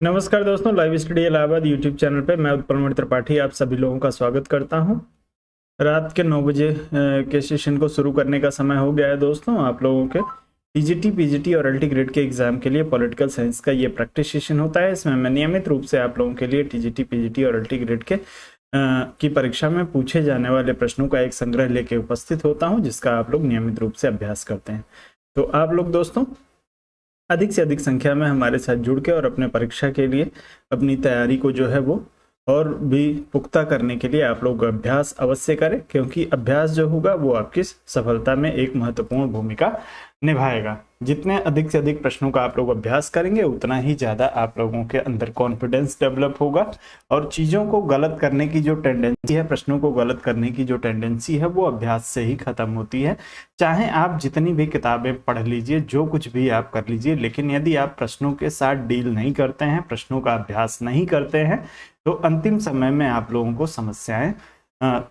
नमस्कार दोस्तों, live study Allahabad YouTube channel पे मैं उत्पल त्रिपाठी आप सभी लोगों का स्वागत करता हूं। रात के 9 बजे के सेशन को शुरू करने का समय हो गया है दोस्तों। आप लोगों के टीजीटी, पीजीटी और एलटी ग्रेड के एग्जाम के लिए पॉलिटिकल साइंस का ये प्रैक्टिस सेशन होता है। इसमें मैं नियमित रूप से आप लोगों के लिए टीजीटी, पीजीटी और एलटी ग्रेड के की परीक्षा में पूछे जाने वाले प्रश्नों का एक संग्रह लेके उपस्थित होता हूँ, जिसका आप लोग नियमित रूप से अभ्यास करते हैं। तो आप लोग दोस्तों अधिक से अधिक संख्या में हमारे साथ जुड़ के और अपने परीक्षा के लिए अपनी तैयारी को जो है वो और भी पुख्ता करने के लिए आप लोग अभ्यास अवश्य करें, क्योंकि अभ्यास जो होगा वो आपकी सफलता में एक महत्वपूर्ण भूमिका निभाएगा। जितने अधिक से अधिक प्रश्नों का आप लोग अभ्यास करेंगे उतना ही ज़्यादा आप लोगों के अंदर कॉन्फिडेंस डेवलप होगा और चीज़ों को गलत करने की जो टेंडेंसी है, प्रश्नों को गलत करने की जो टेंडेंसी है, वो अभ्यास से ही खत्म होती है। चाहे आप जितनी भी किताबें पढ़ लीजिए, जो कुछ भी आप कर लीजिए, लेकिन यदि आप प्रश्नों के साथ डील नहीं करते हैं, प्रश्नों का अभ्यास नहीं करते हैं, तो अंतिम समय में आप लोगों को समस्याएं,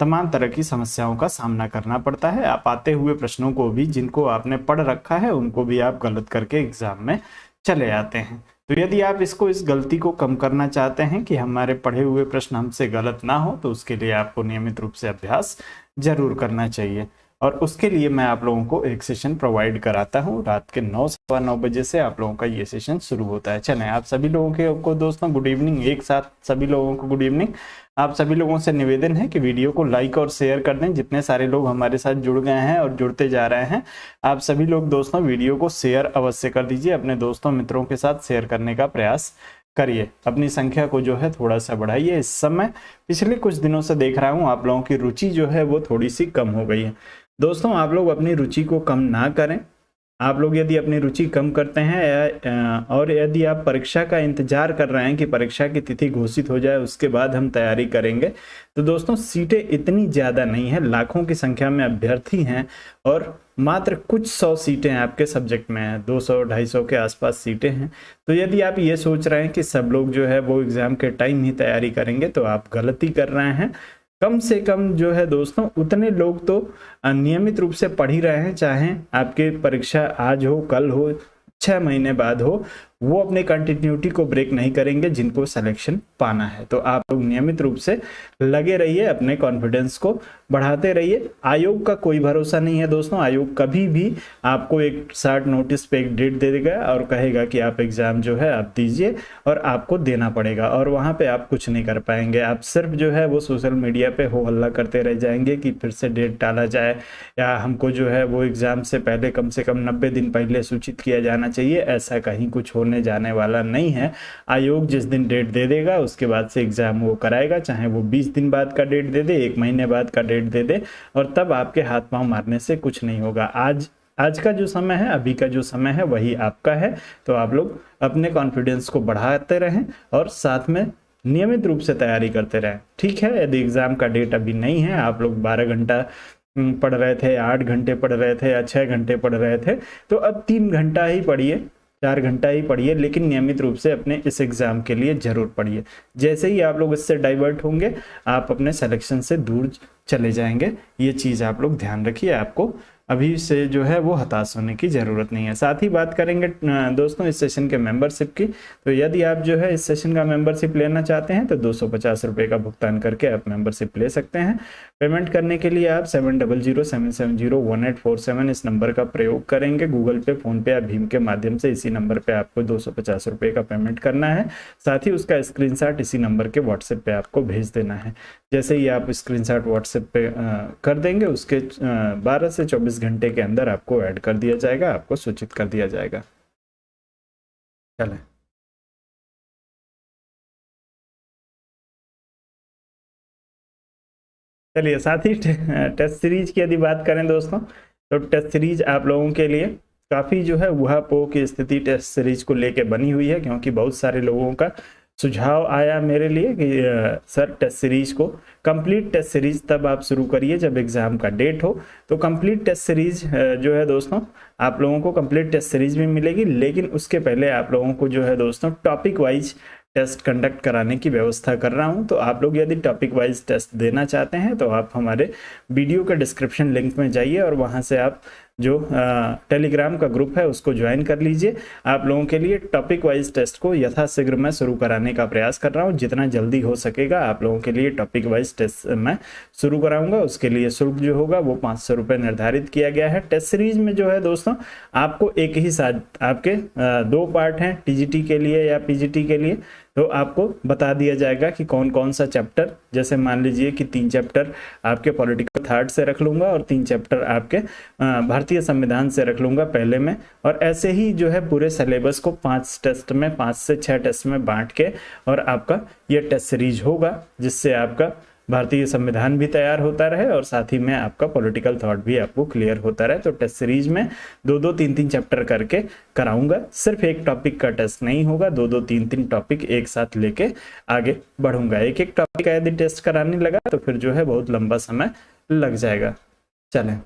तमाम तरह की समस्याओं का सामना करना पड़ता है। आप आते हुए प्रश्नों को भी, जिनको आपने पढ़ रखा है, उनको भी आप गलत करके एग्जाम में चले आते हैं। तो यदि आप इस गलती को कम करना चाहते हैं कि हमारे पढ़े हुए प्रश्न हमसे गलत ना हो, तो उसके लिए आपको नियमित रूप से अभ्यास जरूर करना चाहिए। और उसके लिए मैं आप लोगों को एक सेशन प्रोवाइड कराता हूँ। रात के 9 सवा 9 बजे से आप लोगों का ये सेशन शुरू होता है। चलें, आप सभी लोगों को दोस्तों गुड इवनिंग। एक साथ सभी लोगों को गुड इवनिंग। आप सभी लोगों से निवेदन है कि वीडियो को लाइक और शेयर कर दें। जितने सारे लोग हमारे साथ जुड़ गए हैं और जुड़ते जा रहे हैं, आप सभी लोग दोस्तों वीडियो को शेयर अवश्य कर दीजिए। अपने दोस्तों मित्रों के साथ शेयर करने का प्रयास करिए। अपनी संख्या को जो है थोड़ा सा बढ़ाइए। इस समय पिछले कुछ दिनों से देख रहा हूँ आप लोगों की रुचि जो है वो थोड़ी सी कम हो गई है। दोस्तों आप लोग अपनी रुचि को कम ना करें। आप लोग यदि अपनी रुचि कम करते हैं और यदि आप परीक्षा का इंतजार कर रहे हैं कि परीक्षा की तिथि घोषित हो जाए उसके बाद हम तैयारी करेंगे, तो दोस्तों सीटें इतनी ज़्यादा नहीं है, लाखों की संख्या में अभ्यर्थी हैं और मात्र कुछ 100 सीटें आपके सब्जेक्ट में हैं। 200-250 के आसपास सीटें हैं। तो यदि आप ये सोच रहे हैं कि सब लोग जो है वो एग्ज़ाम के टाइम ही तैयारी करेंगे, तो आप गलती कर रहे हैं। कम से कम जो है दोस्तों उतने लोग तो नियमित रूप से पढ़ ही रहे हैं, चाहे आपकी परीक्षा आज हो, कल हो, 6 महीने बाद हो, वो अपने कंटिन्यूटी को ब्रेक नहीं करेंगे जिनको सिलेक्शन पाना है। तो आप लोग नियमित रूप से लगे रहिए, अपने कॉन्फिडेंस को बढ़ाते रहिए। आयोग का कोई भरोसा नहीं है दोस्तों। आयोग कभी भी आपको एक शार्ट नोटिस पे एक डेट दे देगा और कहेगा कि आप एग्ज़ाम जो है आप दीजिए और आपको देना पड़ेगा, और वहाँ पे आप कुछ नहीं कर पाएंगे। आप सिर्फ जो है वो सोशल मीडिया पे हो हल्ला करते रह जाएंगे कि फिर से डेट टाला जाए, या हमको जो है वो एग्ज़ाम से पहले कम से कम 90 दिन पहले सूचित किया जाना चाहिए। ऐसा कहीं कुछ होने जाने वाला नहीं है। आयोग जिस दिन डेट दे देगा उसके बाद से एग्जाम वो कराएगा, चाहे वो 20 दिन बाद का डेट दे दे, 1 महीने बाद का डेट दे दे, और तब आपके हाथ पांव मारने से कुछ नहीं होगा। आज का जो समय है, अभी का जो समय है, वही आपका है। तो आप लोग अपने कॉन्फिडेंस को बढ़ाते रहें और साथ में नियमित रूप से तैयारी करते रहें। ठीक है, यदि एग्जाम का डेट अभी नहीं है, आप लोग 12 घंटा पढ़ रहे थे, 8 घंटे पढ़ रहे थे या 6 घंटे पढ़ रहे थे, तो अब 3 घंटा ही पढ़िए, 4 घंटा ही पढ़िए, लेकिन नियमित रूप से अपने इस एग्ज़ाम के लिए ज़रूर पढ़िए। जैसे ही आप लोग इससे डाइवर्ट होंगे, आप अपने सिलेक्शन से दूर चले जाएंगे। ये चीज़ आप लोग ध्यान रखिए। आपको अभी से जो है वो हताश होने की ज़रूरत नहीं है। साथ ही बात करेंगे दोस्तों इस सेशन के मेंबरशिप की। तो यदि आप जो है इस सेशन का मेंबरशिप लेना चाहते हैं तो 250 रुपये का भुगतान करके आप मेंबरशिप ले सकते हैं। पेमेंट करने के लिए आप 7007701847 इस नंबर का प्रयोग करेंगे। गूगल पे, फ़ोन पे या भीम के माध्यम से इसी नंबर पर आपको 250 रुपये का पेमेंट करना है। साथ ही उसका स्क्रीनशॉट इसी नंबर के व्हाट्सएप पे आपको भेज देना है। जैसे ही आप स्क्रीनशॉट व्हाट्सएप पे कर देंगे, उसके 12 से 24 घंटे के अंदर आपको ऐड कर दिया जाएगा, आपको सूचित कर दिया जाएगा। चलें, चलिए साथ ही टेस्ट सीरीज की यदि बात करें दोस्तों, तो टेस्ट सीरीज आप लोगों के लिए काफ़ी जो है ऊहापोह की स्थिति टेस्ट सीरीज को लेके बनी हुई है, क्योंकि बहुत सारे लोगों का सुझाव आया मेरे लिए कि सर टेस्ट सीरीज को, कंप्लीट टेस्ट सीरीज तब आप शुरू करिए जब एग्ज़ाम का डेट हो। तो कंप्लीट टेस्ट सीरीज जो है दोस्तों, आप लोगों को कंप्लीट टेस्ट सीरीज भी मिलेगी, लेकिन उसके पहले आप लोगों को जो है दोस्तों टॉपिक वाइज टेस्ट कंडक्ट कराने की व्यवस्था कर रहा हूं। तो आप लोग यदि टॉपिक वाइज टेस्ट देना चाहते हैं तो आप हमारे वीडियो के डिस्क्रिप्शन लिंक में जाइए और वहां से आप जो टेलीग्राम का ग्रुप है उसको ज्वाइन कर लीजिए। आप लोगों के लिए टॉपिक वाइज टेस्ट को यथाशीघ्र मैं शुरू कराने का प्रयास कर रहा हूँ। जितना जल्दी हो सकेगा आप लोगों के लिए टॉपिक वाइज टेस्ट मैं शुरू कराऊंगा। उसके लिए शुल्क जो होगा वो 500 रुपये निर्धारित किया गया है। टेस्ट सीरीज में जो है दोस्तों आपको एक ही साथ आपके 2 पार्ट हैं टीजीटी के लिए या पीजीटी के लिए, तो आपको बता दिया जाएगा कि कौन कौन सा चैप्टर, जैसे मान लीजिए कि 3 चैप्टर आपके पॉलिटिकल थॉट से रख लूंगा और 3 चैप्टर आपके भारतीय संविधान से रख लूंगा पहले में, और ऐसे ही जो है पूरे सिलेबस को 5 टेस्ट में 5 से 6 टेस्ट में बांट के और आपका ये टेस्ट सीरीज होगा, जिससे आपका भारतीय संविधान भी तैयार होता रहे और साथ ही में आपका पॉलिटिकल थॉट भी आपको क्लियर होता रहे। तो टेस्ट सीरीज में 2-2, 3-3 चैप्टर करके कराऊंगा। सिर्फ एक टॉपिक का टेस्ट नहीं होगा, 2-2, 3-3 टॉपिक एक साथ लेके आगे बढ़ूंगा। एक एक टॉपिक का यदि टेस्ट कराने लगा तो फिर जो है बहुत लंबा समय लग जाएगा। चलें,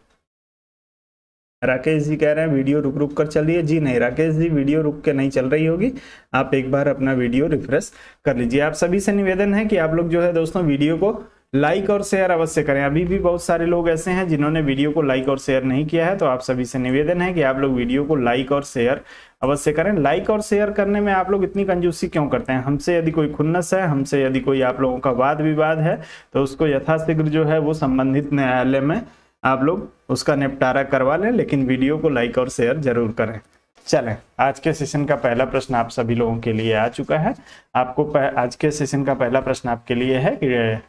राकेश जी कह रहे हैं वीडियो रुक रुक कर चल रही है। जी नहीं राकेश जी, वीडियो रुक के नहीं चल रही होगी, आप एक बार अपना वीडियो रिफ्रेश कर लीजिए। आप सभी से निवेदन है कि आप लोग जो है दोस्तों वीडियो को लाइक और शेयर अवश्य करें। अभी भी बहुत सारे लोग ऐसे हैं जिन्होंने वीडियो को लाइक और शेयर नहीं किया है, तो आप सभी से निवेदन है कि आप लोग वीडियो को लाइक और शेयर अवश्य करें। लाइक और शेयर करने में आप लोग इतनी कंजूसी क्यों करते हैं? हमसे यदि कोई खुन्नस है, हमसे यदि कोई आप लोगों का वाद विवाद है, तो उसको यथाशीघ्र जो है वो संबंधित न्यायालय में आप लोग उसका निपटारा करवा लें, लेकिन वीडियो को लाइक और शेयर जरूर करें। चलें, आज के सेशन का पहला प्रश्न आप सभी लोगों के लिए आ चुका है। आपको आज के सेशन का पहला प्रश्न आपके लिए है कि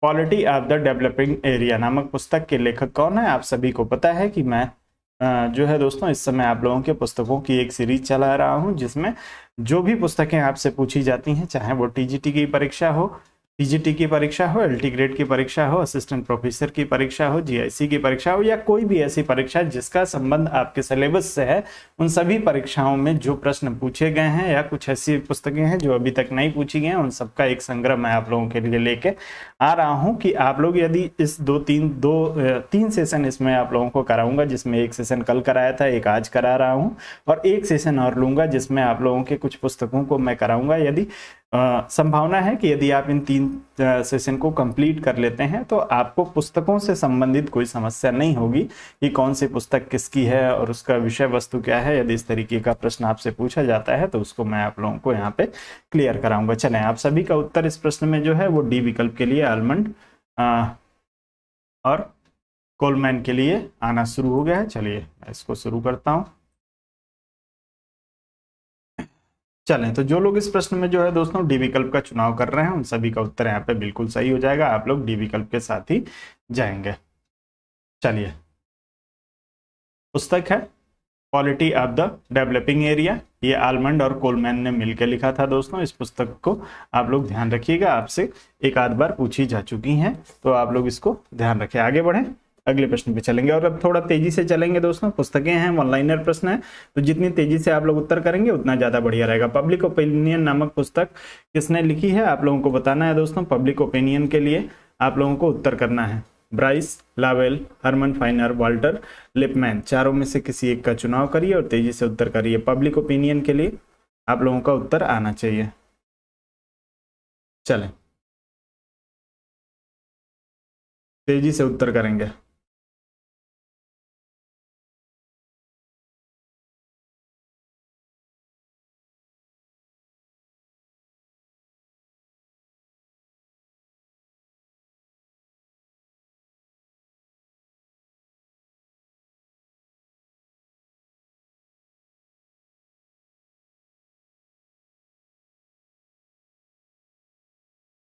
polity of the developing area नामक पुस्तक के लेखक कौन है? आप सभी को पता है कि मैं जो है दोस्तों इस समय आप लोगों के पुस्तकों की एक सीरीज चला रहा हूं, जिसमें जो भी पुस्तकें आपसे पूछी जाती हैं, चाहे वो टीजीटी की परीक्षा हो, टीजीटी की परीक्षा हो, एलटी ग्रेड की परीक्षा हो, असिस्टेंट प्रोफेसर की परीक्षा हो, जीआईसी की परीक्षा हो, या कोई भी ऐसी परीक्षा जिसका संबंध आपके सिलेबस से है, उन सभी परीक्षाओं में जो प्रश्न पूछे गए हैं या कुछ ऐसी पुस्तकें हैं जो अभी तक नहीं पूछी गई हैं, उन सबका एक संग्रह मैं आप लोगों के लिए लेके आ रहा हूं कि आप लोग यदि इस 3 सेशन इसमें आप लोगों को कराऊंगा, जिसमें एक सेशन कल कराया था, एक आज करा रहा हूं, और एक सेशन और लूंगा जिसमें आप लोगों के कुछ पुस्तकों को मैं कराऊंगा। यदि संभावना है कि यदि आप इन 3 सेशन को कंप्लीट कर लेते हैं तो आपको पुस्तकों से संबंधित कोई समस्या नहीं होगी कि कौन सी पुस्तक किसकी है और उसका विषय वस्तु क्या है। यदि इस तरीके का प्रश्न आपसे पूछा जाता है तो उसको मैं आप लोगों को यहाँ पे क्लियर कराऊंगा। चलें, आप सभी का उत्तर इस प्रश्न में जो है वो डी विकल्प के लिए आलमंड और कोलमैन के लिए आना शुरू हो गया है। चलिए मैं इसको शुरू करता हूँ। चलें, तो जो लोग इस प्रश्न में जो है दोस्तों डी विकल्प का चुनाव कर रहे हैं उन सभी का उत्तर यहाँ पे बिल्कुल सही हो जाएगा। आप लोग डी विकल्प के साथ ही जाएंगे। चलिए, पुस्तक है polity of the developing area, ये आलमंड और कोलमैन ने मिलकर लिखा था दोस्तों। इस पुस्तक को आप लोग ध्यान रखिएगा, आपसे एक आध बार पूछी जा चुकी हैं, तो आप लोग इसको ध्यान रखें। आगे बढ़ें, अगले प्रश्न पे चलेंगे और अब थोड़ा तेजी से चलेंगे दोस्तों। पुस्तकें हैं, वन लाइनर प्रश्न है, तो जितनी तेजी से आप लोग उत्तर करेंगे उतना ज्यादा बढ़िया रहेगा। पब्लिक ओपिनियन नामक पुस्तक किसने लिखी है आप लोगों को बताना है दोस्तों। पब्लिक ओपिनियन के लिए आप लोगों को उत्तर करना है। ब्राइस लावेल, हरमन फाइनर, वाल्टर लिपमैन, चारों में से किसी एक का चुनाव करिए और तेजी से उत्तर करिए। पब्लिक ओपिनियन के लिए आप लोगों का उत्तर आना चाहिए। चलें, तेजी से उत्तर करेंगे।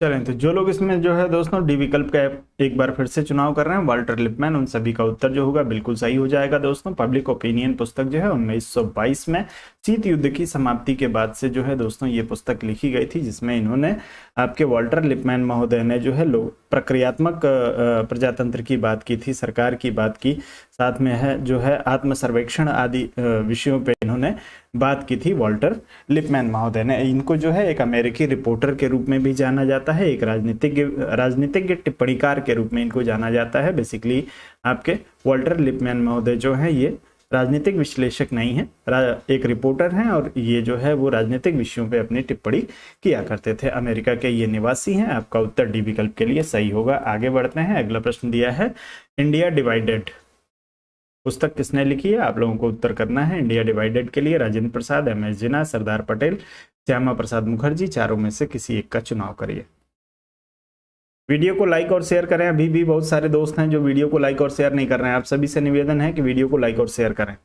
चलें, तो जो लोग इसमें जो है दोस्तों डी विकल्प का एक बार फिर से चुनाव कर रहे हैं, वाल्टर लिपमैन, उन सभी का उत्तर जो होगा बिल्कुल सही हो जाएगा दोस्तों। पब्लिक ओपिनियन पुस्तक जो है 1922 में शीत युद्ध की समाप्ति के बाद से जो है दोस्तों ये पुस्तक लिखी गई थी, जिसमें इन्होंने आपके वाल्टर लिपमैन महोदय ने जो है प्रक्रियात्मक प्रजातंत्र की बात की थी, सरकार की बात की, साथ में है जो है आत्म सर्वेक्षण आदि विषयों पे इन्होंने बात की थी वाल्टर लिपमैन महोदय ने। इनको जो है एक अमेरिकी रिपोर्टर के रूप में भी जाना जाता है, एक राजनीतिज्ञ टिप्पणीकार के रूप में इनको जाना जाता है। बेसिकली आपके वाल्टर लिपमैन महोदय जो है ये राजनीतिक विश्लेषक नहीं है, एक रिपोर्टर हैं, और ये जो है वो राजनीतिक विषयों पे अपनी टिप्पणी किया करते थे। अमेरिका के ये निवासी हैं। आपका उत्तर डी विकल्प के लिए सही होगा। आगे बढ़ते हैं, अगला प्रश्न दिया है इंडिया डिवाइडेड पुस्तक किसने लिखी है? आप लोगों को उत्तर करना है। इंडिया डिवाइडेड के लिए राजेंद्र प्रसाद, MS जिन्ना, सरदार पटेल, श्यामा प्रसाद मुखर्जी, चारों में से किसी एक का चुनाव करिए। वीडियो को लाइक और शेयर करें। अभी भी बहुत सारे दोस्त हैं जो वीडियो को लाइक और शेयर नहीं कर रहे हैं। आप सभी से निवेदन है कि वीडियो को लाइक और शेयर करें।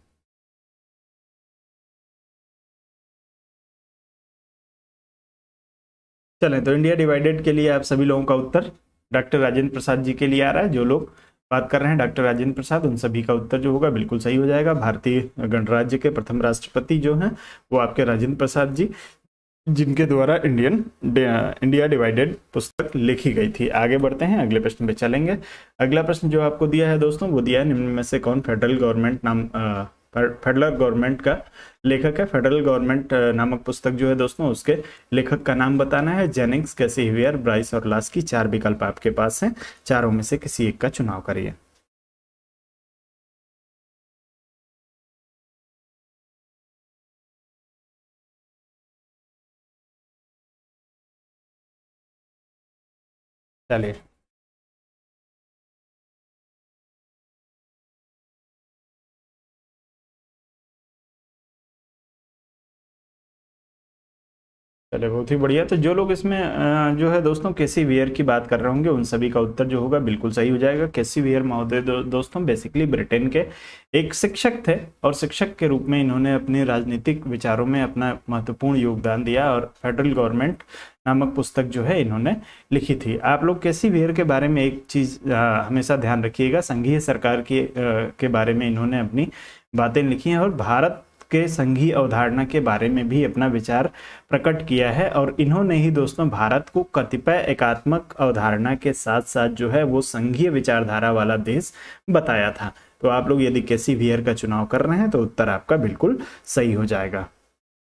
चलें, तो इंडिया डिवाइडेड के लिए आप सभी लोगों का उत्तर डॉक्टर राजेंद्र प्रसाद जी के लिए आ रहा है। जो लोग बात कर रहे हैं डॉक्टर राजेंद्र प्रसाद, उन सभी का उत्तर जो होगा बिल्कुल सही हो जाएगा। भारतीय गणराज्य के प्रथम राष्ट्रपति जो हैं वो आपके राजेंद्र प्रसाद जी, जिनके द्वारा इंडिया डिवाइडेड पुस्तक लिखी गई थी। आगे बढ़ते हैं, अगले प्रश्न पे चलेंगे। अगला प्रश्न जो आपको दिया है दोस्तों, वो दिया है निम्न में से कौन फेडरल गवर्नमेंट का लेखक है? फेडरल गवर्नमेंट नामक पुस्तक जो है दोस्तों, उसके लेखक का नाम बताना है। जेनिंग्स, कैसी हिवियर, ब्राइस और लास्की। 4 विकल्प आपके पास हैं, चारों में से किसी एक का चुनाव करिए। चलिए, चले बहुत ही बढ़िया। तो जो लोग इसमें जो है दोस्तों केसी वेयर की बात कर रहे होंगे, उन सभी का उत्तर जो होगा बिल्कुल सही हो जाएगा। केसी वेयर महोदय दोस्तों बेसिकली ब्रिटेन के एक शिक्षक थे, और शिक्षक के रूप में इन्होंने अपने राजनीतिक विचारों में अपना महत्वपूर्ण योगदान दिया, और फेडरल गवर्नमेंट नामक पुस्तक जो है इन्होंने लिखी थी। आप लोग केसी वेयर के बारे में एक चीज हमेशा ध्यान रखिएगा, संघीय सरकार के बारे में इन्होंने अपनी बातें लिखी हैं, और भारत के संघीय अवधारणा के बारे में भी अपना विचार प्रकट किया है। और इन्होंने ही दोस्तों भारत को कतिपय एकात्मक अवधारणा के साथ साथ जो है वो संघीय विचारधारा वाला देश बताया था। तो आप लोग यदि केसी वेयर का चुनाव कर रहे हैं तो उत्तर आपका बिल्कुल सही हो जाएगा।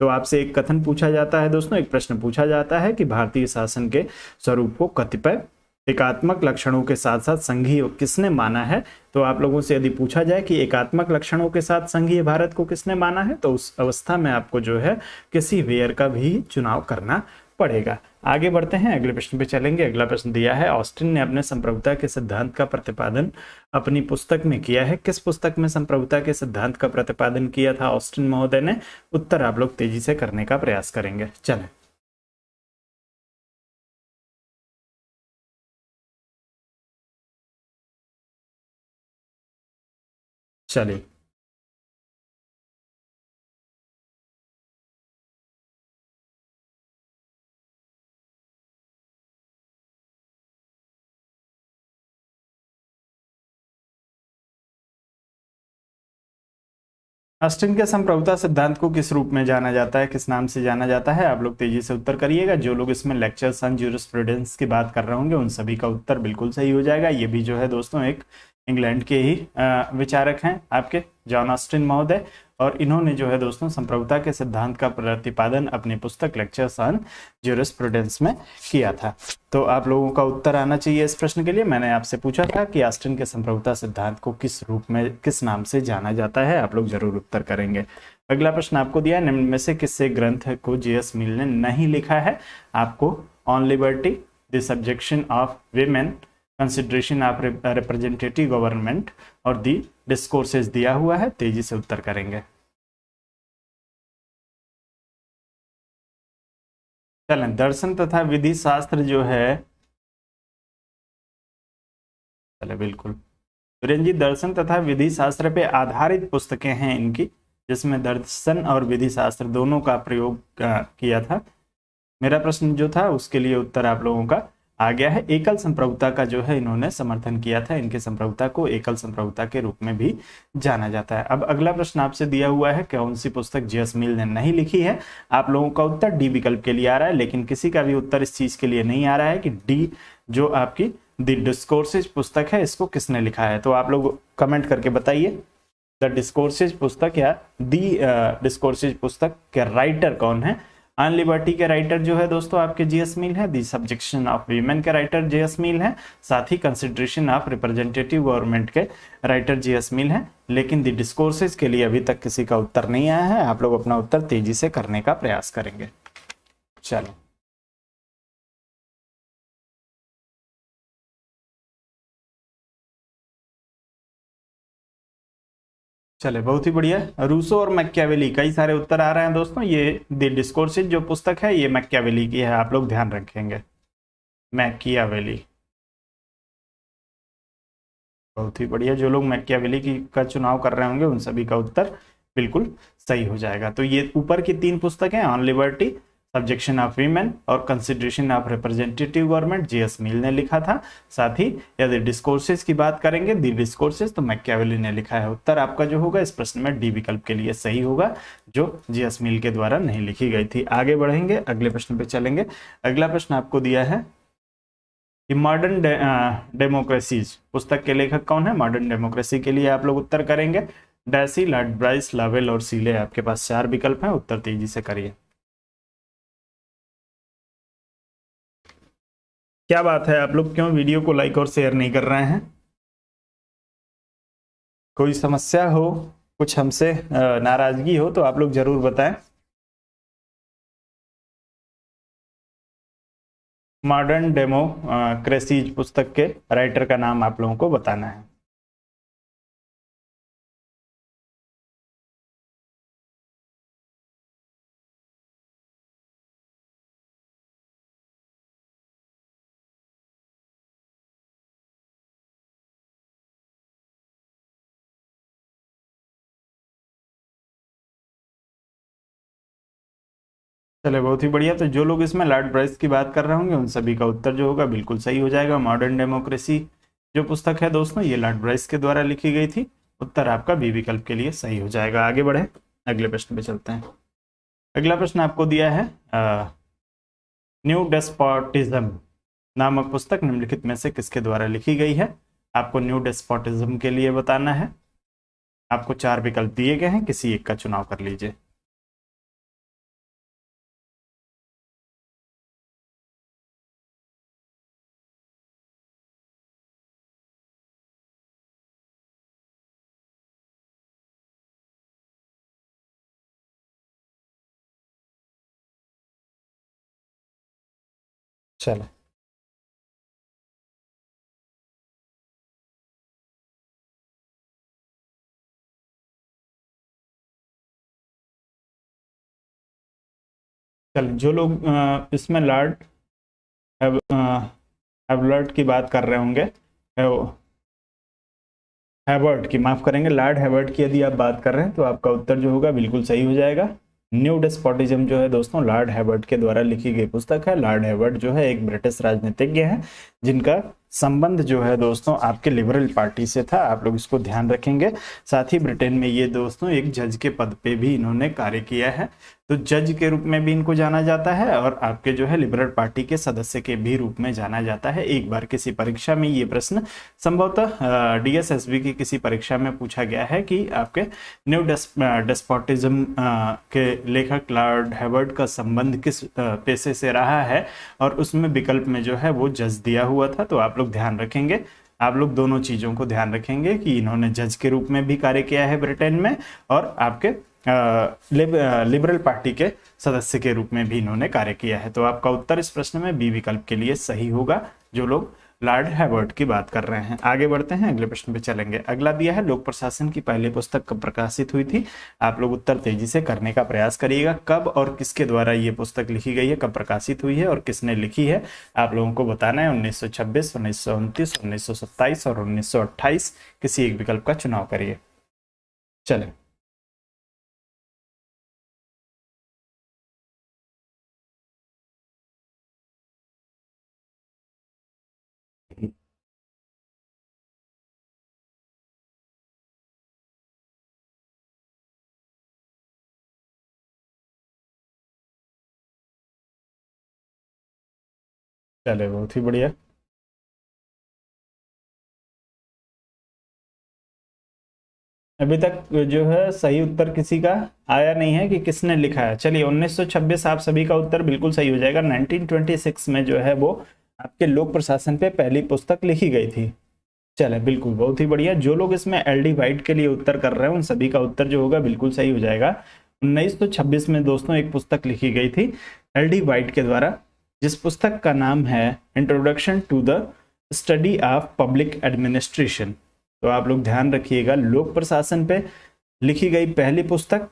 तो आपसे एक कथन पूछा जाता है दोस्तों, एक प्रश्न पूछा जाता है कि भारतीय शासन के स्वरूप को कतिपय एकात्मक लक्षणों के साथ साथ संघीय किसने माना है? तो आप लोगों से यदि पूछा जाए कि एकात्मक लक्षणों के साथ संघीय भारत को किसने माना है, तो उस अवस्था में आपको जो है किसी वेयर का भी चुनाव करना पड़ेगा। आगे बढ़ते हैं, अगले प्रश्न पे चलेंगे। अगला प्रश्न दिया है, ऑस्टिन ने अपने संप्रभुता के सिद्धांत का प्रतिपादन अपनी पुस्तक में किया है। किस पुस्तक में संप्रभुता के सिद्धांत का प्रतिपादन किया था ऑस्टिन महोदय ने? उत्तर आप लोग तेजी से करने का प्रयास करेंगे। चलें, चलिए। ऑस्टिन के संप्रभुता सिद्धांत को किस रूप में जाना जाता है, किस नाम से जाना जाता है? आप लोग तेजी से उत्तर करिएगा। जो लोग इसमें लेक्चर्स ऑन ज्यूरिस्प्रूडेंस की बात कर रहे होंगे, उन सभी का उत्तर बिल्कुल सही हो जाएगा। ये भी जो है दोस्तों एक इंग्लैंड के ही विचारक हैं आपके जॉन ऑस्टिन महोदय, और इन्होंने जो है दोस्तों संप्रभुता के सिद्धांत का प्रतिपादन अपनी पुस्तक लेक्चर्स ऑन ज्यूरिस्प्रूडेंस में किया था। तो आप लोगों का उत्तर आना चाहिए इस प्रश्न के लिए। मैंने आपसे पूछा था कि ऑस्टिन के संप्रभुता सिद्धांत को किस रूप में, किस नाम से जाना जाता है? आप लोग जरूर उत्तर करेंगे। अगला प्रश्न आपको दिया, निम्न में से किससे ग्रंथ को JS मिल ने नहीं लिखा है? आपको on liberty, the subjection of women, consideration of Representative government और दी डिस्कोर्सेज दिया हुआ है। तेजी से उत्तर करेंगे। चलें, दर्शन तथा विधि शास्त्र जो है, चले बिल्कुल वीरेंद्र जी, दर्शन तथा विधि शास्त्र पे आधारित पुस्तकें हैं इनकी, जिसमें दर्शन और विधि शास्त्र दोनों का प्रयोग किया था। मेरा प्रश्न जो था उसके लिए उत्तर आप लोगों का आ गया है। एकल संप्रभुता का जो है इन्होंने समर्थन किया था। इनके संप्रभुता को एकल संप्रभुता के रूप में भी जाना जाता है। अब अगला प्रश्न आपसे दिया हुआ है, कौन सी पुस्तक JS मिल ने नहीं लिखी है? आप लोगों का उत्तर डी विकल्प के लिए आ रहा है, लेकिन किसी का भी उत्तर इस चीज के लिए नहीं आ रहा है कि डी जो आपकी द डिस्कोर्सेज पुस्तक है इसको किसने लिखा है। तो आप लोग कमेंट करके बताइए, द डिस्कोर्सेज पुस्तक या दी डिस्कोर्सेज पुस्तक के राइटर कौन है? ऑन लिबर्टी के राइटर जो है दोस्तों आपके JS मिल है। दी सब्जेक्शन ऑफ वीमेन के राइटर JS मिल है। साथ ही कंसिडरेशन ऑफ रिप्रेजेंटेटिव गवर्नमेंट के राइटर JS मिल है। लेकिन दी डिस्कोर्सेज के लिए अभी तक किसी का उत्तर नहीं आया है। आप लोग अपना उत्तर तेजी से करने का प्रयास करेंगे। चलो। चले, बहुत ही बढ़िया। रूसो और मैकियावेली, कई सारे उत्तर आ रहे हैं दोस्तों। ये द डिस्कोर्सेज जो पुस्तक है ये मैकियावेली की है, आप लोग ध्यान रखेंगे। मैकियावेली, बहुत ही बढ़िया। जो लोग मैकियावेली की का चुनाव कर रहे होंगे उन सभी का उत्तर बिल्कुल सही हो जाएगा। तो ये ऊपर की 3 पुस्तकें, On Liberty, Subjection of Women और Consideration of Representative Government, GS Mill ने लिखा था। साथ ही यदि डिस्कोर्सेस की बात करेंगे, दी डिस्कोर्सेस, तो मैकियावेली ने लिखा है। उत्तर आपका जो होगा इस प्रश्न में डी विकल्प के लिए सही होगा, जो जीएस मिल के द्वारा नहीं लिखी गई थी। आगे बढ़ेंगे, अगले प्रश्न पे चलेंगे। अगला प्रश्न आपको दिया है कि मॉडर्न डेमोक्रेसीज पुस्तक के लेखक कौन है। मॉडर्न डेमोक्रेसी के लिए आप लोग उत्तर करेंगे डैसी, लॉर्ड ब्राइस, लावेल और सीले। आपके पास 4 विकल्प हैं, उत्तर तेजी से करिए। क्या बात है, आप लोग क्यों वीडियो को लाइक और शेयर नहीं कर रहे हैं? कोई समस्या हो, कुछ हमसे नाराजगी हो तो आप लोग जरूर बताएं। मॉडर्न डेमोक्रेसीज पुस्तक के राइटर का नाम आप लोगों को बताना है। चले, बहुत ही बढ़िया। तो जो लोग इसमें लॉर्ड ब्राइस की बात कर रहे होंगे उन सभी का उत्तर जो होगा बिल्कुल सही हो जाएगा। मॉडर्न डेमोक्रेसी जो पुस्तक है दोस्तों ये लॉर्ड ब्राइस के द्वारा लिखी गई थी। उत्तर आपका बी विकल्प के लिए सही हो जाएगा। आगे बढ़े, अगले प्रश्न पे चलते हैं। अगला प्रश्न आपको दिया है न्यू डेस्पोटिज्म नामक पुस्तक निम्नलिखित में से किसके द्वारा लिखी गई है। आपको न्यू डेस्पोटिज्म के लिए बताना है। आपको 4 विकल्प दिए गए हैं, किसी एक का चुनाव कर लीजिए। चलो, चल जो लोग इसमें लॉर्ड हैवलॉर्ड की बात कर रहे होंगे, हैवर्ड की, माफ करेंगे, लॉर्ड हैवर्ड की यदि आप बात कर रहे हैं तो आपका उत्तर जो होगा बिल्कुल सही हो जाएगा। न्यू डेस्पोटिज्म जो है दोस्तों लॉर्ड हैवर्ड के द्वारा लिखी गई पुस्तक है। लॉर्ड हैवर्ड जो है एक ब्रिटिश राजनीतिज्ञ है जिनका संबंध जो है दोस्तों आपके लिबरल पार्टी से था। आप लोग इसको ध्यान रखेंगे। साथ ही ब्रिटेन में ये दोस्तों एक जज के पद पे भी इन्होंने कार्य किया है, तो जज के रूप में भी इनको जाना जाता है और आपके जो है लिबरल पार्टी के सदस्य के भी रूप में जाना जाता है। एक बार किसी परीक्षा में ये प्रश्न संभवतः डीएसएसबी की किसी परीक्षा में पूछा गया है कि आपके न्यू डेस्पोटिज्म के लेखक लॉर्ड हैवर्ड का संबंध किस पेशे से रहा है, और उसमें विकल्प में जो है वो जज दिया हुआ था। तो आप लोग ध्यान रखेंगे, आप लोग दोनों चीजों को ध्यान रखेंगे कि इन्होंने जज के रूप में भी कार्य किया है ब्रिटेन में, और आपके लिबरल पार्टी के सदस्य के रूप में भी इन्होंने कार्य किया है। तो आपका उत्तर इस प्रश्न में बी विकल्प के लिए सही होगा, जो लोग लॉर्ड हैवर्ड की बात कर रहे हैं। आगे बढ़ते हैं, अगले प्रश्न पे चलेंगे। अगला दिया है लोक प्रशासन की पहली पुस्तक कब प्रकाशित हुई थी। आप लोग उत्तर तेजी से करने का प्रयास करिएगा। कब और किसके द्वारा ये पुस्तक लिखी गई है, कब प्रकाशित हुई है और किसने लिखी है, आप लोगों को बताना है। 1926, 1929, 1927 और 1928, किसी एक विकल्प का चुनाव करिए। चले, चले, बहुत ही बढ़िया। अभी तक जो है सही उत्तर किसी का आया नहीं है कि किसने लिखा है। चलिए, 1926 आप सभी का उत्तर बिल्कुल सही हो जाएगा। 1926 में जो है वो आपके लोक प्रशासन पे पहली पुस्तक लिखी गई थी। चले, बिल्कुल, बहुत ही बढ़िया। जो लोग इसमें एलडी वाइट के लिए उत्तर कर रहे हैं उन सभी का उत्तर जो होगा बिल्कुल सही हो जाएगा। 1926 में दोस्तों एक पुस्तक लिखी गई थी एलडी वाइट के द्वारा, जिस पुस्तक का नाम है introduction to the study of public administration. तो आप लोग ध्यान रखिएगा, लोक प्रशासन पे लिखी गई पहली पुस्तक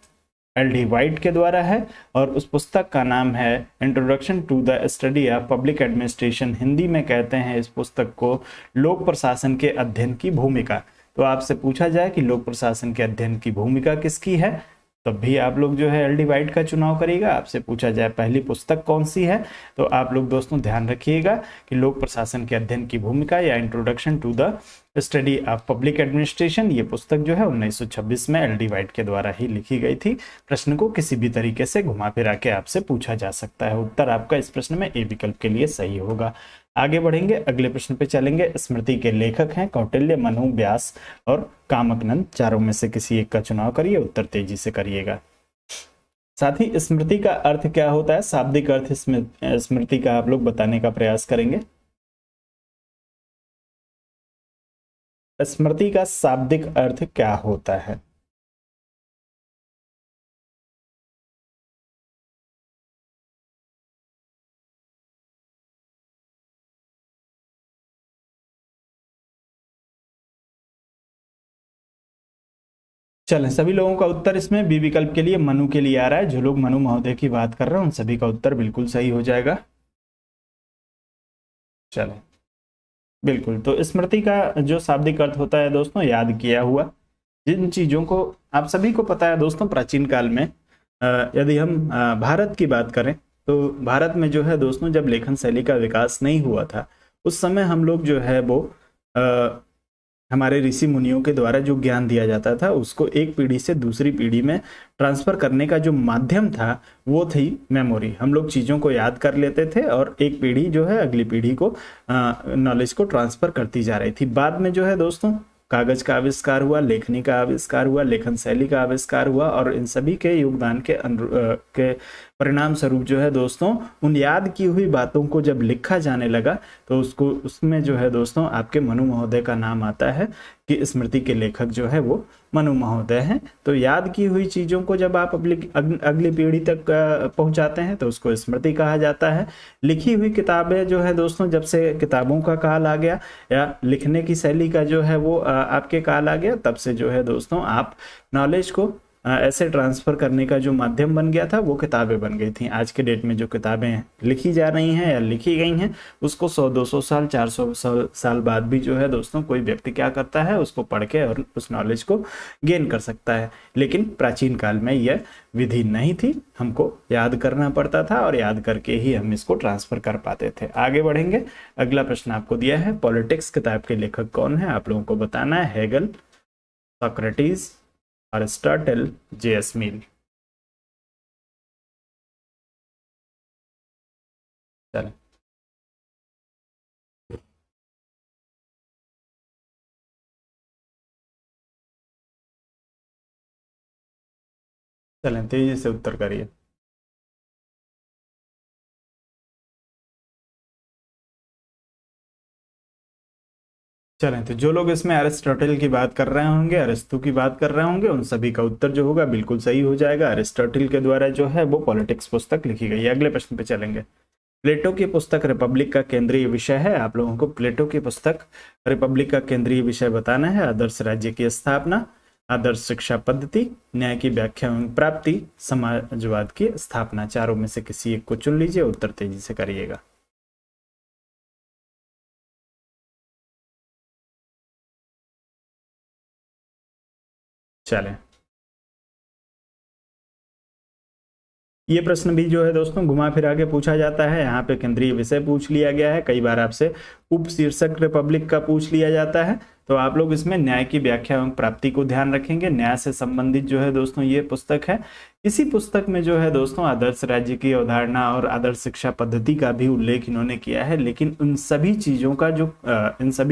एल.डी. वाइट के द्वारा है और उस पुस्तक का नाम है introduction to the study of public administration. Hindi में कहते हैं इस पुस्तक को लोक प्रशासन के अध्ययन की भूमिका। तो आपसे पूछा जाए कि लोक प्रशासन के अध्ययन की भूमिका किसकी है, तब भी आप लोग जो है एल.डी. वाइट का चुनाव करिएगा। आपसे पूछा जाए पहली पुस्तक कौन सी है, तो आप लोग दोस्तों ध्यान रखिएगा कि लोक प्रशासन के अध्ययन की भूमिका या introduction to the study of public administration, ये पुस्तक जो है 1926 में एल.डी. वाइट के द्वारा ही लिखी गई थी। प्रश्न को किसी भी तरीके से घुमा फिरा के आपसे पूछा जा सकता है। उत्तर आपका इस प्रश्न में ए विकल्प के लिए सही होगा। आगे बढ़ेंगे, अगले प्रश्न पे चलेंगे। स्मृति के लेखक हैं कौटिल्य, मनु, व्यास और कामकनंद। चारों में से किसी एक का चुनाव करिए, उत्तर तेजी से करिएगा। साथ ही स्मृति का अर्थ क्या होता है, शाब्दिक अर्थ स्मृति का आप लोग बताने का प्रयास करेंगे। स्मृति का शाब्दिक अर्थ क्या होता है? चलें, सभी लोगों का उत्तर इसमें बी विकल्प के लिए मनु के लिए आ रहा है। जो लोग मनु महोदय की बात कर रहे हैं उन सभी का उत्तर बिल्कुल सही हो जाएगा। चलें, बिल्कुल। तो स्मृति का जो शाब्दिक अर्थ होता है दोस्तों, याद किया हुआ। जिन चीजों को आप सभी को पता है दोस्तों, प्राचीन काल में यदि हम भारत की बात करें तो भारत में जो है दोस्तों, जब लेखन शैली का विकास नहीं हुआ था उस समय हम लोग जो है वो हमारे ऋषि मुनियों के द्वारा जो ज्ञान दिया जाता था उसको एक पीढ़ी से दूसरी पीढ़ी में ट्रांसफर करने का जो माध्यम था वो थी मेमोरी। हम लोग चीज़ों को याद कर लेते थे और एक पीढ़ी जो है अगली पीढ़ी को नॉलेज को ट्रांसफर करती जा रही थी। बाद में जो है दोस्तों कागज का आविष्कार हुआ, लेखनी का आविष्कार हुआ, लेखन शैली का आविष्कार हुआ और इन सभी के योगदान के परिणाम स्वरूप जो है दोस्तों उन याद की हुई बातों को जब लिखा जाने लगा तो उसमें जो है दोस्तों आपके मनु महोदय का नाम आता है कि स्मृति के लेखक जो है वो मनु महोदय हैं। तो याद की हुई चीज़ों को जब आप अगली पीढ़ी तक पहुंचाते हैं तो उसको स्मृति कहा जाता है। लिखी हुई किताबें जो है दोस्तों, जब से किताबों का काल आ गया या लिखने की शैली का जो है वो आपके काल आ गया, तब से जो है दोस्तों आप नॉलेज को ऐसे ट्रांसफ़र करने का जो माध्यम बन गया था वो किताबें बन गई थी। आज के डेट में जो किताबें लिखी जा रही हैं या लिखी गई हैं उसको 100-200 साल 400 साल बाद भी जो है दोस्तों कोई व्यक्ति क्या करता है, उसको पढ़ के और उस नॉलेज को गेन कर सकता है। लेकिन प्राचीन काल में यह विधि नहीं थी, हमको याद करना पड़ता था और याद करके ही हम इसको ट्रांसफ़र कर पाते थे। आगे बढ़ेंगे, अगला प्रश्न आपको दिया है पॉलिटिक्स किताब के लेखक कौन है, आप लोगों को बताना है। Hegel, Socrates, Aristotle, JS. Mill. चलें, चलें तेजी से उत्तर करिए। चलें, तो जो लोग इसमें अरिस्टोटल की बात कर रहे होंगे, अरिस्तु की बात कर रहे होंगे, उन सभी का उत्तर जो होगा बिल्कुल सही हो जाएगा। अरिस्टोटल के द्वारा जो है वो पॉलिटिक्स पुस्तक लिखी गई है। अगले प्रश्न पे चलेंगे। प्लेटो की पुस्तक रिपब्लिक का केंद्रीय विषय है। आप लोगों को प्लेटो की पुस्तक रिपब्लिक का केंद्रीय विषय बताना है। आदर्श राज्य की स्थापना, आदर्श शिक्षा पद्धति, न्याय की व्याख्या एवं प्राप्ति, समाजवाद की स्थापना। चारों में से किसी एक को चुन लीजिए, उत्तर तेजी से करिएगा। चलें, ये प्रश्न भी जो है दोस्तों घुमा फिरा के पूछा जाता है। यहाँ पे केंद्रीय विषय पूछ लिया गया है, कई बार आपसे उप शीर्षक रिपब्लिक का पूछ लिया जाता है। तो आप लोग इसमें न्याय की व्याख्या एवं प्राप्ति को ध्यान रखेंगे। न्याय से संबंधित जो है दोस्तों ये पुस्तक है। इसी पुस्तक में जो है दोस्तों आदर्श राज्य की अवधारणा और आदर्श शिक्षा पद्धति का भी उल्लेख इन्होंने किया है। लेकिन इन सभी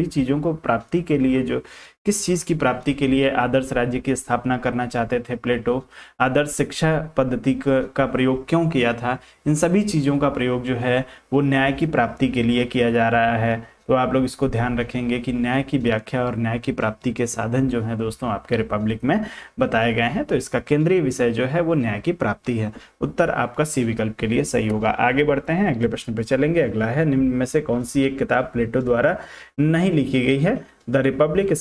चीज़ों को प्राप्ति के लिए जो किस चीज़ की प्राप्ति के लिए आदर्श राज्य की स्थापना करना चाहते थे प्लेटो, आदर्श शिक्षा पद्धति का प्रयोग क्यों किया था, इन सभी चीज़ों का प्रयोग जो है वो न्याय की प्राप्ति के लिए किया जा रहा है। तो आप लोग इसको ध्यान रखेंगे कि न्याय की व्याख्या और न्याय की प्राप्ति के साधन जो है दोस्तों आपके रिपब्लिक में बताए गए हैं। तो इसका केंद्रीय विषय जो है वो न्याय की प्राप्ति है। उत्तर आपका सी विकल्प के लिए सही होगा। आगे बढ़ते हैं, अगले प्रश्न पे चलेंगे। अगला है, निम्न में से कौन सी एक किताब प्लेटो द्वारा नहीं लिखी गई है। The republic,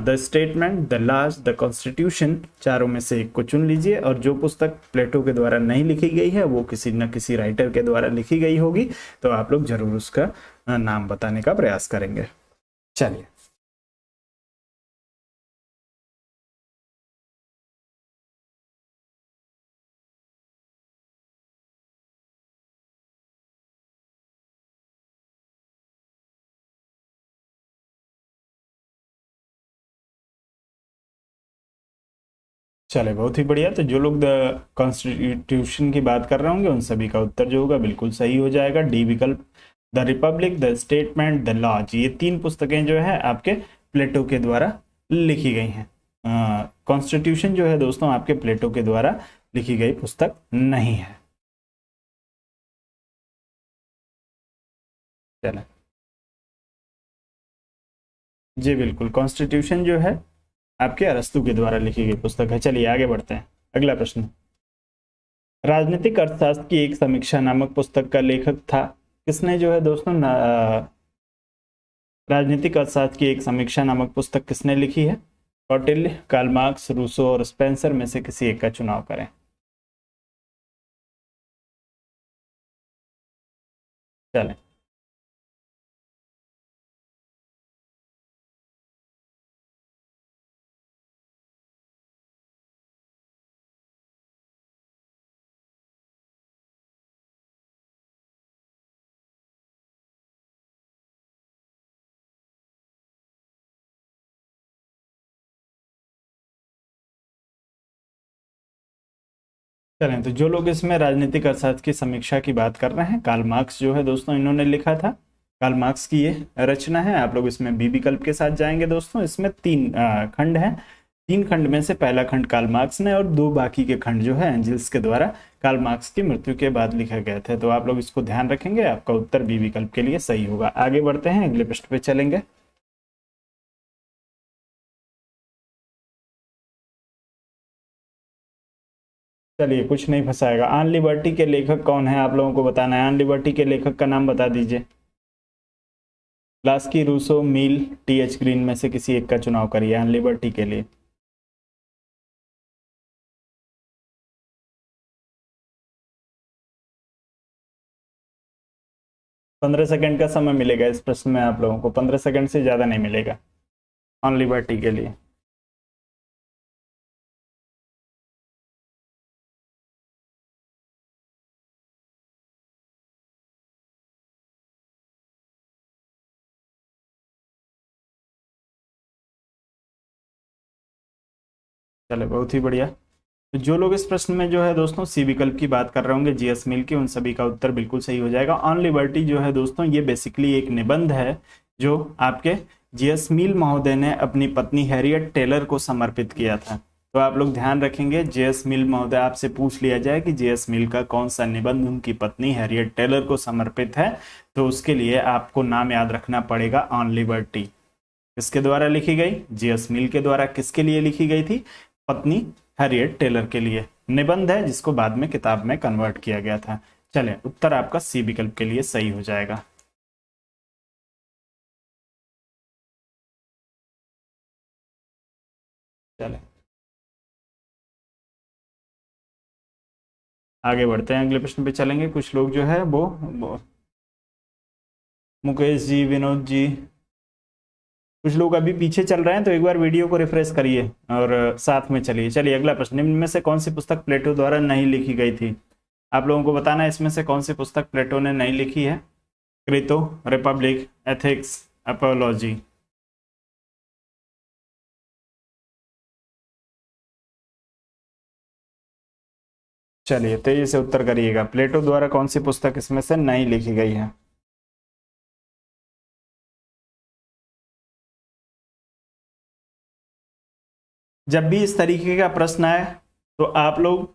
the statement, the laws, the constitution, चारों में से एक को चुन लीजिए। और जो पुस्तक प्लेटो के द्वारा नहीं लिखी गई है वो किसी न किसी राइटर के द्वारा लिखी गई होगी, तो आप लोग जरूर उसका नाम बताने का प्रयास करेंगे। चलिए, चले बहुत ही बढ़िया। तो जो लोग द कॉन्स्टिट्यूशन की बात कर रहे होंगे उन सभी का उत्तर जो होगा बिल्कुल सही हो जाएगा, डी विकल्प। The republic, the statement, the laws, ये 3 पुस्तकें जो है आपके प्लेटो के द्वारा लिखी गई हैं। कॉन्स्टिट्यूशन जो है दोस्तों आपके प्लेटो के द्वारा लिखी गई पुस्तक नहीं है। चले जी, बिल्कुल, कॉन्स्टिट्यूशन जो है आपके अरस्तु के द्वारा लिखी गई पुस्तक है। चलिए आगे बढ़ते हैं। अगला प्रश्न, राजनीतिक अर्थशास्त्र की एक समीक्षा नामक पुस्तक का लेखक था। किसने जो है दोस्तों राजनीतिक अर्थशास्त्र की एक समीक्षा नामक पुस्तक किसने लिखी है? कौटिल्य, कार्ल मार्क्स, रूसो और स्पेंसर में से किसी एक का चुनाव करें। चलें, चलें। तो जो लोग इसमें राजनीतिक अर्थशास्त्र की समीक्षा की बात कर रहे हैं, कार्ल मार्क्स जो है दोस्तों इन्होंने लिखा था। कार्ल मार्क्स की ये रचना है। आप लोग इसमें बी विकल्प के साथ जाएंगे दोस्तों। इसमें 3 खंड हैं। 3 खंड में से पहला खंड कार्ल मार्क्स ने और 2 बाकी के खंड जो है एंजिल्स के द्वारा कार्ल मार्क्स की मृत्यु के बाद लिखे गए थे। तो आप लोग इसको ध्यान रखेंगे, आपका उत्तर बी विकल्प के लिए सही होगा। आगे बढ़ते हैं, अगले पृष्ठ पे चलेंगे। चलिए, कुछ नहीं फंसाएगा। आन लिबर्टी के लेखक कौन है आप लोगों को बताना है। आन लिबर्टी के लेखक का नाम बता दीजिए। लास्की, रूसो, मील, टी.एच. ग्रीन में से किसी एक का चुनाव करिए आन लिबर्टी के लिए। पंद्रह सेकंड का समय मिलेगा इस प्रश्न में आप लोगों को, 15 सेकंड से ज्यादा नहीं मिलेगा ऑन लिबर्टी के लिए। चले, बहुत ही बढ़िया। तो जो लोग इस प्रश्न में जो है दोस्तों सी विकल्प की बात कर रहे होंगे, जीएस मिल की, उन सभी का उत्तर बिल्कुल सही हो जाएगा। ऑन लिबर्टी जो है दोस्तों ये बेसिकली एक निबंध है जो आपके जीएस मिल महोदय ने अपनी पत्नी हैरियट टेलर को समर्पित किया था। तो आप लोग ध्यान रखेंगे, जेएस मिल महोदय आपसे पूछ लिया जाए कि जेएस मिल का कौन सा निबंध उनकी पत्नी हैरियट टेलर को समर्पित है, तो उसके लिए आपको नाम याद रखना पड़ेगा ऑन लिबर्टी। किसके द्वारा लिखी गई? जेएस मिल के द्वारा। किसके लिए लिखी गई थी? पत्नी हैरियट टेलर के लिए। निबंध है जिसको बाद में किताब में कन्वर्ट किया गया था। चलें, उत्तर आपका सी विकल्प के लिए सही हो जाएगा। चलें, आगे बढ़ते हैं, अगले प्रश्न पे चलेंगे। कुछ लोग जो है वो मुकेश जी, विनोद जी, कुछ लोग अभी पीछे चल रहे हैं, तो एक बार वीडियो को रिफ्रेश करिए और साथ में चलिए। चलिए, अगला प्रश्न, निम्न में से कौन सी पुस्तक प्लेटो द्वारा नहीं लिखी गई थी? आप लोगों को बताना है इसमें से कौन सी पुस्तक प्लेटो ने नहीं लिखी है। क्रेतो, रिपब्लिक, एथिक्स, अपोलॉजी। चलिए, तेजी से उत्तर करिएगा। प्लेटो द्वारा कौन सी पुस्तक इसमें से नहीं लिखी गई है? जब भी इस तरीके का प्रश्न आए तो आप लोग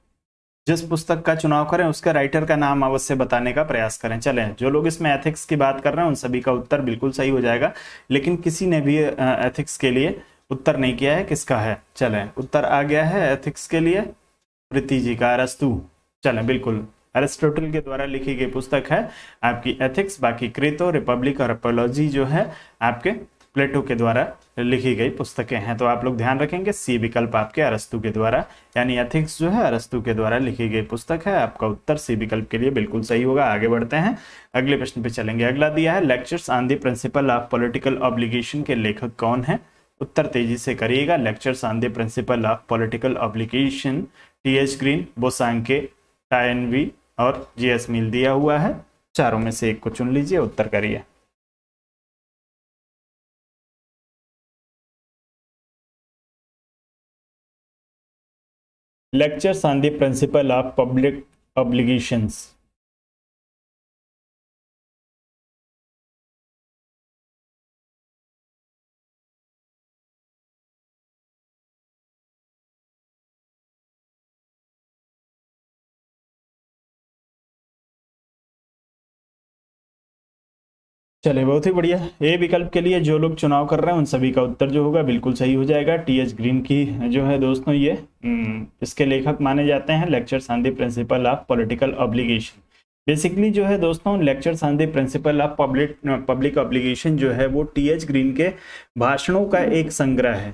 जिस पुस्तक का चुनाव करें उसके राइटर का नाम अवश्य बताने का प्रयास करें। चलें, जो लोग इसमें एथिक्स की बात कर रहे हैं उन सभी का उत्तर बिल्कुल सही हो जाएगा, लेकिन किसी ने भी एथिक्स के लिए उत्तर नहीं किया है। किसका है? चलें, उत्तर आ गया है एथिक्स के लिए प्रीति जी का, अरस्तु। चलें, बिल्कुल अरिस्टोटल के द्वारा लिखी गई पुस्तक है आपकी एथिक्स। बाकी क्रेतो, रिपब्लिक और अपोलॉजी जो है आपके प्लेटो के द्वारा लिखी गई पुस्तकें हैं। तो आप लोग ध्यान रखेंगे सी विकल्प आपके अरस्तु के द्वारा, यानी एथिक्स जो है अरस्तु के द्वारा लिखी गई पुस्तक है। आपका उत्तर सी विकल्प के लिए बिल्कुल सही होगा। आगे बढ़ते हैं, अगले प्रश्न पे चलेंगे। अगला दिया है lectures on the principle of political obligation के लेखक कौन है? उत्तर तेजी से करिएगा। Lectures on the principle of political obligation, T H. Green, Bosanquet, Toynbee और जी.एस. मिल दिया हुआ है। चारों में से एक को चुन लीजिए, उत्तर करिए। Lectures on the principle of public obligations. चलिए बहुत ही बढ़िया। ए विकल्प के लिए जो लोग चुनाव कर रहे हैं उन सभी का उत्तर जो होगा बिल्कुल सही हो जाएगा। टी.एच. ग्रीन की जो है दोस्तों ये इसके लेखक माने जाते हैं। Lectures on the principle of political obligation basically जो है दोस्तों lectures on the principle of public obligation जो है वो टी.एच. ग्रीन के भाषणों का एक संग्रह है।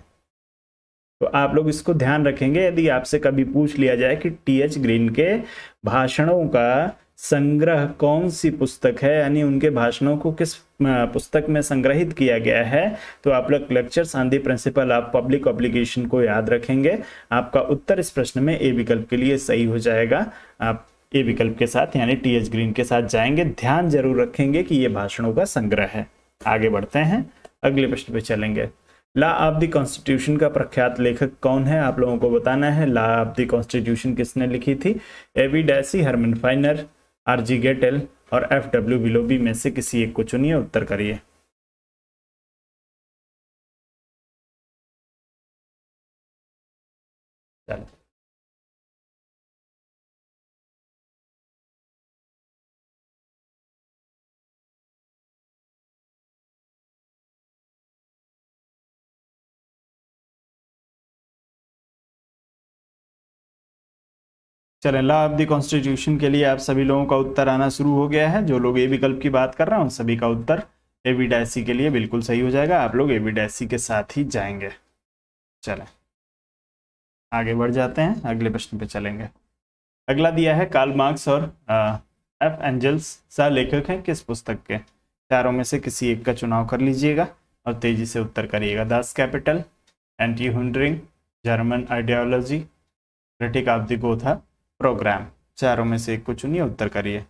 तो आप लोग इसको ध्यान रखेंगे, यदि आपसे कभी पूछ लिया जाए कि टी.एच. ग्रीन के भाषणों का संग्रह कौन सी पुस्तक है, यानी उनके भाषणों को किस पुस्तक में संग्रहित किया गया है, तो आप लोग lectures on the principle of public obligation को याद रखेंगे। आपका उत्तर इस प्रश्न में ए विकल्प के लिए सही हो जाएगा। आप ए विकल्प के साथ यानी टी.एच. ग्रीन के साथ जाएंगे। ध्यान जरूर रखेंगे कि ये भाषणों का संग्रह है। आगे बढ़ते हैं, अगले प्रश्न पे चलेंगे। लॉ ऑफ द कॉन्स्टिट्यूशन का प्रख्यात लेखक कौन है? आप लोगों को बताना है। लॉ ऑफ द कॉन्स्टिट्यूशन किसने लिखी थी? A V. Dicey, Herman Finer, R G. Gettell और F.W. विलोबी में से किसी एक को चुनिए, उत्तर करिए। चलो चलें, लॉ ऑफ द कॉन्स्टिट्यूशन के लिए आप सभी लोगों का उत्तर आना शुरू हो गया है। जो लोग ए विकल्प की बात कर रहे हैं उन सभी का उत्तर ए.वी. डैसी के लिए बिल्कुल सही हो जाएगा। आप लोग ए.वी. डैसी के साथ ही जाएंगे। चलें आगे बढ़ जाते हैं, अगले प्रश्न पे चलेंगे। अगला दिया है कार्ल मार्क्स और एफ एंजल्स सह लेखक हैं किस पुस्तक के? चारों में से किसी एक का चुनाव कर लीजिएगा और तेजी से उत्तर करिएगा। Das Kapital, anti Duhring, German ideology, critique of the Gotha programme. चारों में से एक को चुनिए, उत्तर करिए।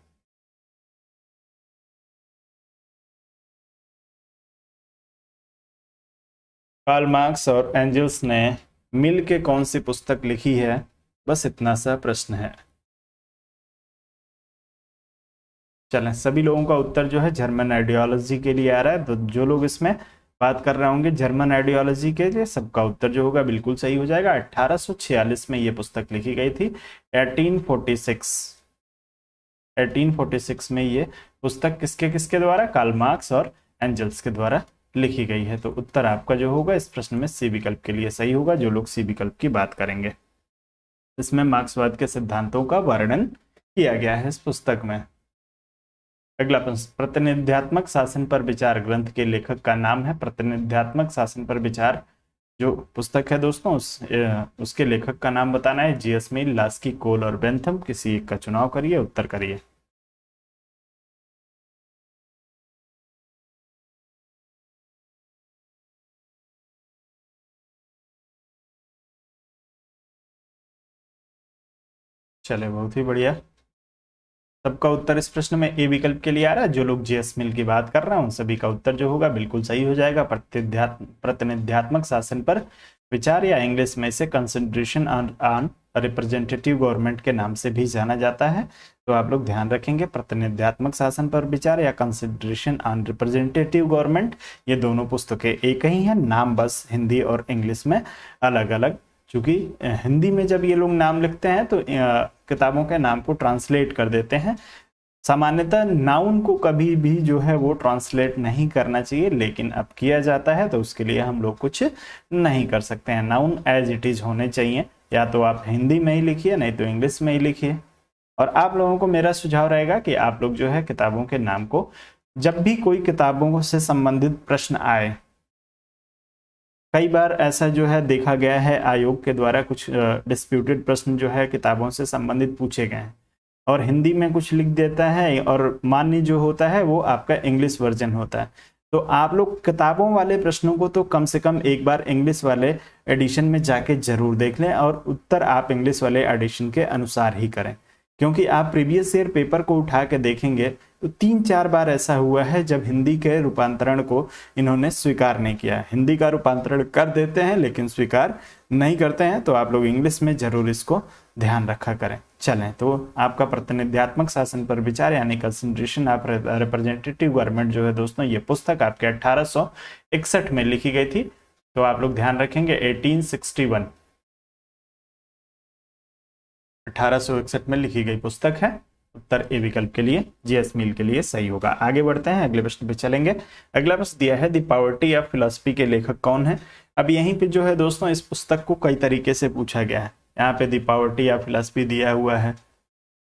कार्ल मार्क्स और एंजल्स ने मिल के कौन सी पुस्तक लिखी है? बस इतना सा प्रश्न है। चलें, सभी लोगों का उत्तर जो है जर्मन आइडियोलॉजी के लिए आ रहा है। तो जो लोग इसमें बात कर रहे होंगे जर्मन आइडियोलॉजी के लिए, सबका उत्तर जो होगा बिल्कुल सही हो जाएगा। 1846 में ये पुस्तक लिखी गई थी। 1846 में ये पुस्तक किसके किसके द्वारा? कार्ल मार्क्स और एंजल्स के द्वारा लिखी गई है। तो उत्तर आपका जो होगा इस प्रश्न में सी विकल्प के लिए सही होगा, जो लोग सी विकल्प की बात करेंगे। इसमें मार्क्सवाद के सिद्धांतों का वर्णन किया गया है इस पुस्तक में। अगला प्रश्न, प्रतिनिध्यात्मक शासन पर विचार ग्रंथ के लेखक का नाम है। प्रतिनिध्यात्मक शासन पर विचार जो पुस्तक है दोस्तों उसके लेखक का नाम बताना है। जी.एस. मिल, लास्की, कोल और बेंथम। किसी एक का चुनाव करिए, उत्तर करिए। चले बहुत ही बढ़िया, सबका उत्तर इस प्रश्न में ए विकल्प के लिए आ रहा है। जो लोग जी.एस. मिल की बात कर रहे हैं उन सभी का उत्तर जो होगा बिल्कुल सही हो जाएगा। प्रतिनिध्यात्मक शासन पर विचार या इंग्लिश में इसे कंसंट्रेशन ऑन रिप्रेजेंटेटिव गवर्नमेंट के नाम से भी जाना जाता है। तो आप लोग ध्यान रखेंगे, प्रतिनिध्यात्मक शासन पर विचार या कंसंट्रेशन ऑन रिप्रेजेंटेटिव गवर्नमेंट, ये दोनों पुस्तकें एक ही हैं, नाम बस हिंदी और इंग्लिश में अलग अलग। चूंकि हिंदी में जब ये लोग नाम लिखते हैं तो किताबों के नाम को ट्रांसलेट कर देते हैं। सामान्यतः नाउन को कभी भी जो है वो ट्रांसलेट नहीं करना चाहिए, लेकिन अब किया जाता है तो उसके लिए हम लोग कुछ नहीं कर सकते हैं। नाउन एज इट इज होने चाहिए, या तो आप हिंदी में ही लिखिए नहीं तो इंग्लिश में ही लिखिए। और आप लोगों को मेरा सुझाव रहेगा कि आप लोग जो है किताबों के नाम को, जब भी कोई किताबों से संबंधित प्रश्न आए कई बार ऐसा जो है देखा गया है, आयोग के द्वारा कुछ डिस्प्यूटेड प्रश्न जो है किताबों से संबंधित पूछे गए हैं और हिंदी में कुछ लिख देता है और मान्य जो होता है वो आपका इंग्लिश वर्जन होता है। तो आप लोग किताबों वाले प्रश्नों को तो कम से कम एक बार इंग्लिश वाले एडिशन में जाके जरूर देख लें और उत्तर आप इंग्लिश वाले एडिशन के अनुसार ही करें, क्योंकि आप प्रीवियस ईयर पेपर को उठा के देखेंगे तो 3-4 बार ऐसा हुआ है जब हिंदी के रूपांतरण को इन्होंने स्वीकार नहीं किया। हिंदी का रूपांतरण कर देते हैं लेकिन स्वीकार नहीं करते हैं, तो आप लोग इंग्लिश में जरूर इसको ध्यान रखा करें। चलें, तो आपका प्रतिनिध्यात्मक शासन पर विचार यानी कंसंट्रेशन ऑफ रिप्रेजेंटेटिव गवर्नमेंट जो है दोस्तों, ये पुस्तक आपके 1861 में लिखी गई थी। तो आप लोग ध्यान रखेंगे 1861 1861 में लिखी गई पुस्तक है। उत्तर ए विकल्प के लिए, जीएस मील के लिए सही होगा। आगे बढ़ते हैं, अगले प्रश्न पे चलेंगे। अगला प्रश्न दिया है द पॉवर्टी ऑफ फिलॉसफी के लेखक कौन है। अब यहीं पे जो है दोस्तों इस पुस्तक को कई तरीके से पूछा गया है। यहाँ पे द पॉवर्टी ऑफ फिलॉसफी दिया हुआ है,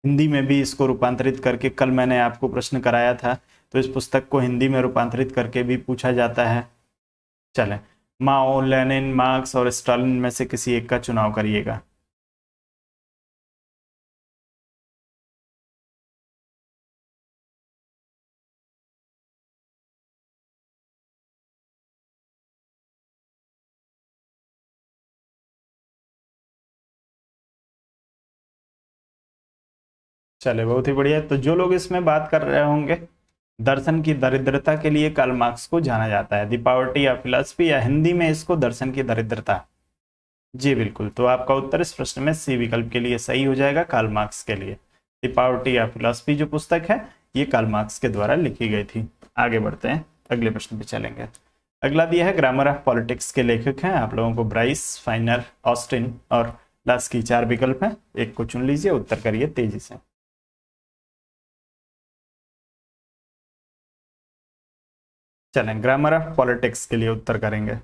हिंदी में भी इसको रूपांतरित करके, कल मैंने आपको प्रश्न कराया था, तो इस पुस्तक को हिंदी में रूपांतरित करके भी पूछा जाता है। चलें, माओ, लेनिन, मार्क्स और स्टालिन में से किसी एक का चुनाव करिएगा। चले, बहुत ही बढ़िया। तो जो लोग इसमें बात कर रहे होंगे, दर्शन की दरिद्रता के लिए कार्ल मार्क्स को जाना जाता है, द पॉवर्टी ऑफ फिलॉसफी, या हिंदी में इसको दर्शन की दरिद्रता। जी बिल्कुल, तो आपका उत्तर इस प्रश्न में सी विकल्प के लिए सही हो जाएगा, कार्ल मार्क्स के लिए। द पॉवर्टी ऑफ फिलॉसफी जो पुस्तक है ये कार्ल मार्क्स के द्वारा लिखी गई थी। आगे बढ़ते हैं, अगले प्रश्न पे चलेंगे। अगला दिया है ग्रामर ऑफ पॉलिटिक्स के लेखक हैं आप लोगों को ब्राइस, फाइनर, ऑस्टिन और लास्की। 4 विकल्प हैं, एक को चुन लीजिए, उत्तर करिए तेजी से। चलें, ग्रामर ऑफ पॉलिटिक्स के लिए उत्तर करेंगे।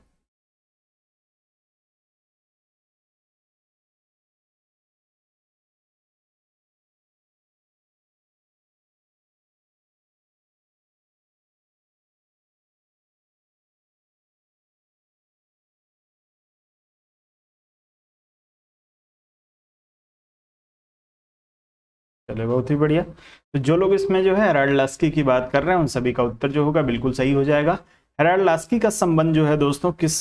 चले, बहुत ही बढ़िया। तो जो लोग इसमें जो है हेराल्ड लास्की की बात कर रहे हैं उन सभी का उत्तर जो होगा बिल्कुल सही हो जाएगा। हेराल्ड लास्की का संबंध जो है दोस्तों किस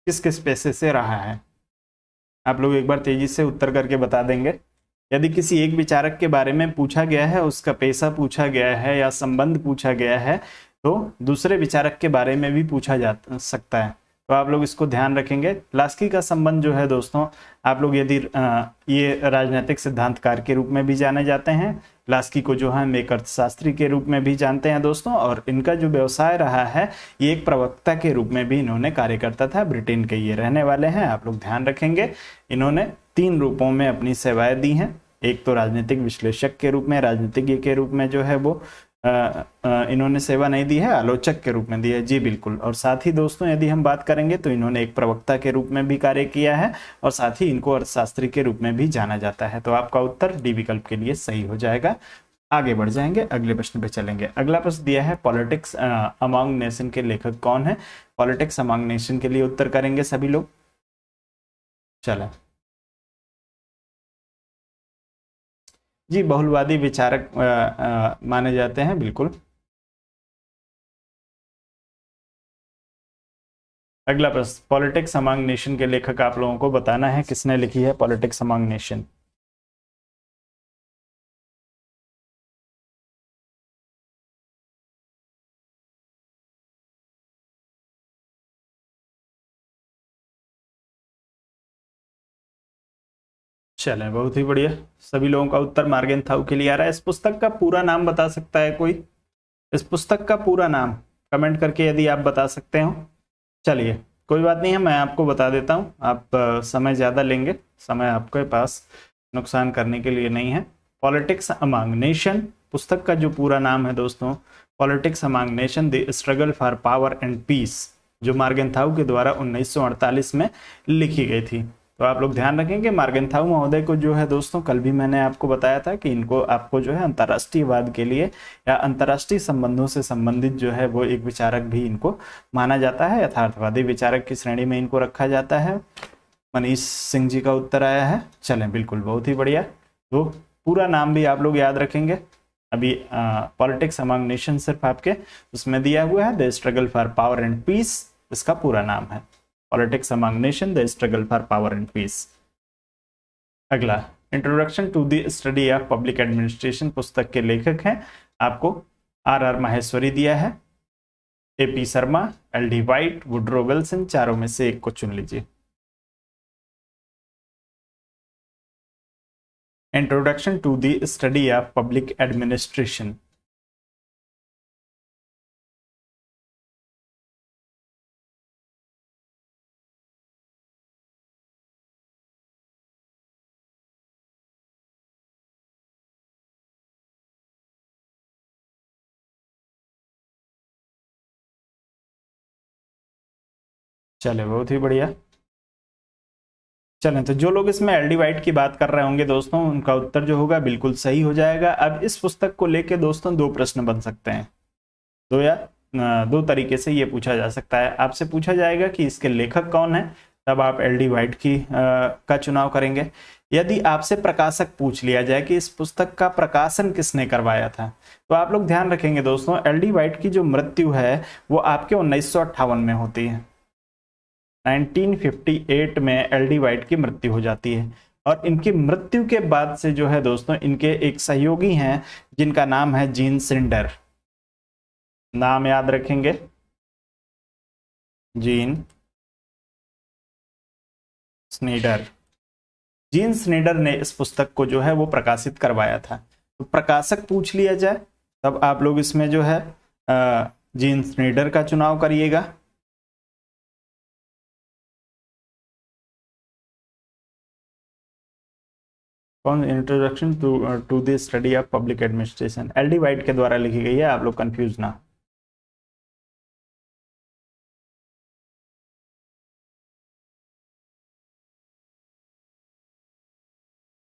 किस पेशे से रहा है, आप लोग एक बार तेजी से उत्तर करके बता देंगे। यदि किसी एक विचारक के बारे में पूछा गया है, उसका पेशा पूछा गया है या संबंध पूछा गया है, तो दूसरे विचारक के बारे में भी पूछा जा सकता है। तो आप लोग इसको ध्यान रखेंगे। लास्की का संबंध जो है दोस्तों, आप लोग यदि ये राजनीतिक सिद्धांतकार के रूप में भी जाने जाते हैं, लास्की को जो है एक अर्थशास्त्री के रूप में भी जानते हैं दोस्तों, और इनका जो व्यवसाय रहा है ये एक प्रवक्ता के रूप में भी इन्होंने कार्य करता था। ब्रिटेन के ये रहने वाले हैं, आप लोग ध्यान रखेंगे। इन्होंने 3 रूपों में अपनी सेवाएं दी हैं, एक तो राजनीतिक विश्लेषक के रूप में, राजनीतिज्ञ के रूप में जो है वो इन्होंने सेवा नहीं दी है, आलोचक के रूप में दी है। जी बिल्कुल। और साथ ही दोस्तों यदि हम बात करेंगे तो इन्होंने एक प्रवक्ता के रूप में भी कार्य किया है और साथ ही इनको अर्थशास्त्री के रूप में भी जाना जाता है। तो आपका उत्तर डी विकल्प के लिए सही हो जाएगा। आगे बढ़ जाएंगे, अगले प्रश्न पे चलेंगे। अगला प्रश्न दिया है पॉलिटिक्स अमंग नेशन के लेखक कौन है। पॉलिटिक्स अमंग नेशन के लिए उत्तर करेंगे सभी लोग। चलें जी, बहुलवादी विचारक माने जाते हैं, बिल्कुल। अगला प्रश्न, पॉलिटिक्स अमंग नेशन के लेखक आप लोगों को बताना है किसने लिखी है पॉलिटिक्स अमंग नेशन। चलें, बहुत ही बढ़िया। सभी लोगों का उत्तर मार्गेंथाउ के लिए आ रहा है। इस पुस्तक का पूरा नाम बता सकता है कोई? इस पुस्तक का पूरा नाम कमेंट करके यदि आप बता सकते हो। चलिए, कोई बात नहीं है, मैं आपको बता देता हूँ। आप समय ज़्यादा लेंगे, समय आपके पास नुकसान करने के लिए नहीं है। पॉलिटिक्स अमंग नेशन पुस्तक का जो पूरा नाम है दोस्तों, politics among nation the struggle for power and peace, जो मार्गेंथाउ के द्वारा 1948 में लिखी गई थी। तो आप लोग ध्यान रखेंगे मार्गेंथाउ महोदय को जो है दोस्तों, कल भी मैंने आपको बताया था कि इनको आपको जो है अंतर्राष्ट्रीयवाद के लिए या अंतर्राष्ट्रीय संबंधों से संबंधित जो है वो एक विचारक भी इनको माना जाता है, यथार्थवादी विचारक की श्रेणी में इनको रखा जाता है। मनीष सिंह जी का उत्तर आया है। चलें, बिल्कुल, बहुत ही बढ़िया। तो पूरा नाम भी आप लोग याद रखेंगे। अभी पॉलिटिक्स अमंग नेशन सिर्फ आपके उसमें दिया हुआ है, the struggle for power and peace इसका पूरा नाम है, politics among nation the struggle for power and peace. अगला, introduction to the study of public administration पुस्तक के लेखक हैं आपको आर माहेश्वरी दिया है, AP Sharma, LD White, Woodrow Wilson, चारों में से एक को चुन लीजिए। Introduction to the study of public administration. चले, बहुत ही बढ़िया। चलें, तो जो लोग इसमें LD वाइट की बात कर रहे होंगे दोस्तों, उनका उत्तर जो होगा बिल्कुल सही हो जाएगा। अब इस पुस्तक को लेके दोस्तों दो प्रश्न बन सकते हैं, दो तरीके से ये पूछा जा सकता है। आपसे पूछा जाएगा कि इसके लेखक कौन है, तब आप LD वाइट की का चुनाव करेंगे। यदि आपसे प्रकाशक पूछ लिया जाए कि इस पुस्तक का प्रकाशन किसने करवाया था, तो आप लोग ध्यान रखेंगे दोस्तों, LD वाइट की जो मृत्यु है वो आपके 1958 में होती है। 1958 में LD वाइट की मृत्यु हो जाती है, और इनकी मृत्यु के बाद से जो है दोस्तों, इनके एक सहयोगी हैं जिनका नाम है जीन स्निडर। नाम याद रखेंगे, जीन स्निडर। जीन स्निडर ने इस पुस्तक को जो है वो प्रकाशित करवाया था। तो प्रकाशक पूछ लिया जाए तब आप लोग इसमें जो है जीन स्निडर का चुनाव करिएगा। कौन? Introduction to the study of public administration, LD White के द्वारा लिखी गई है, आप लोग कंफ्यूज ना।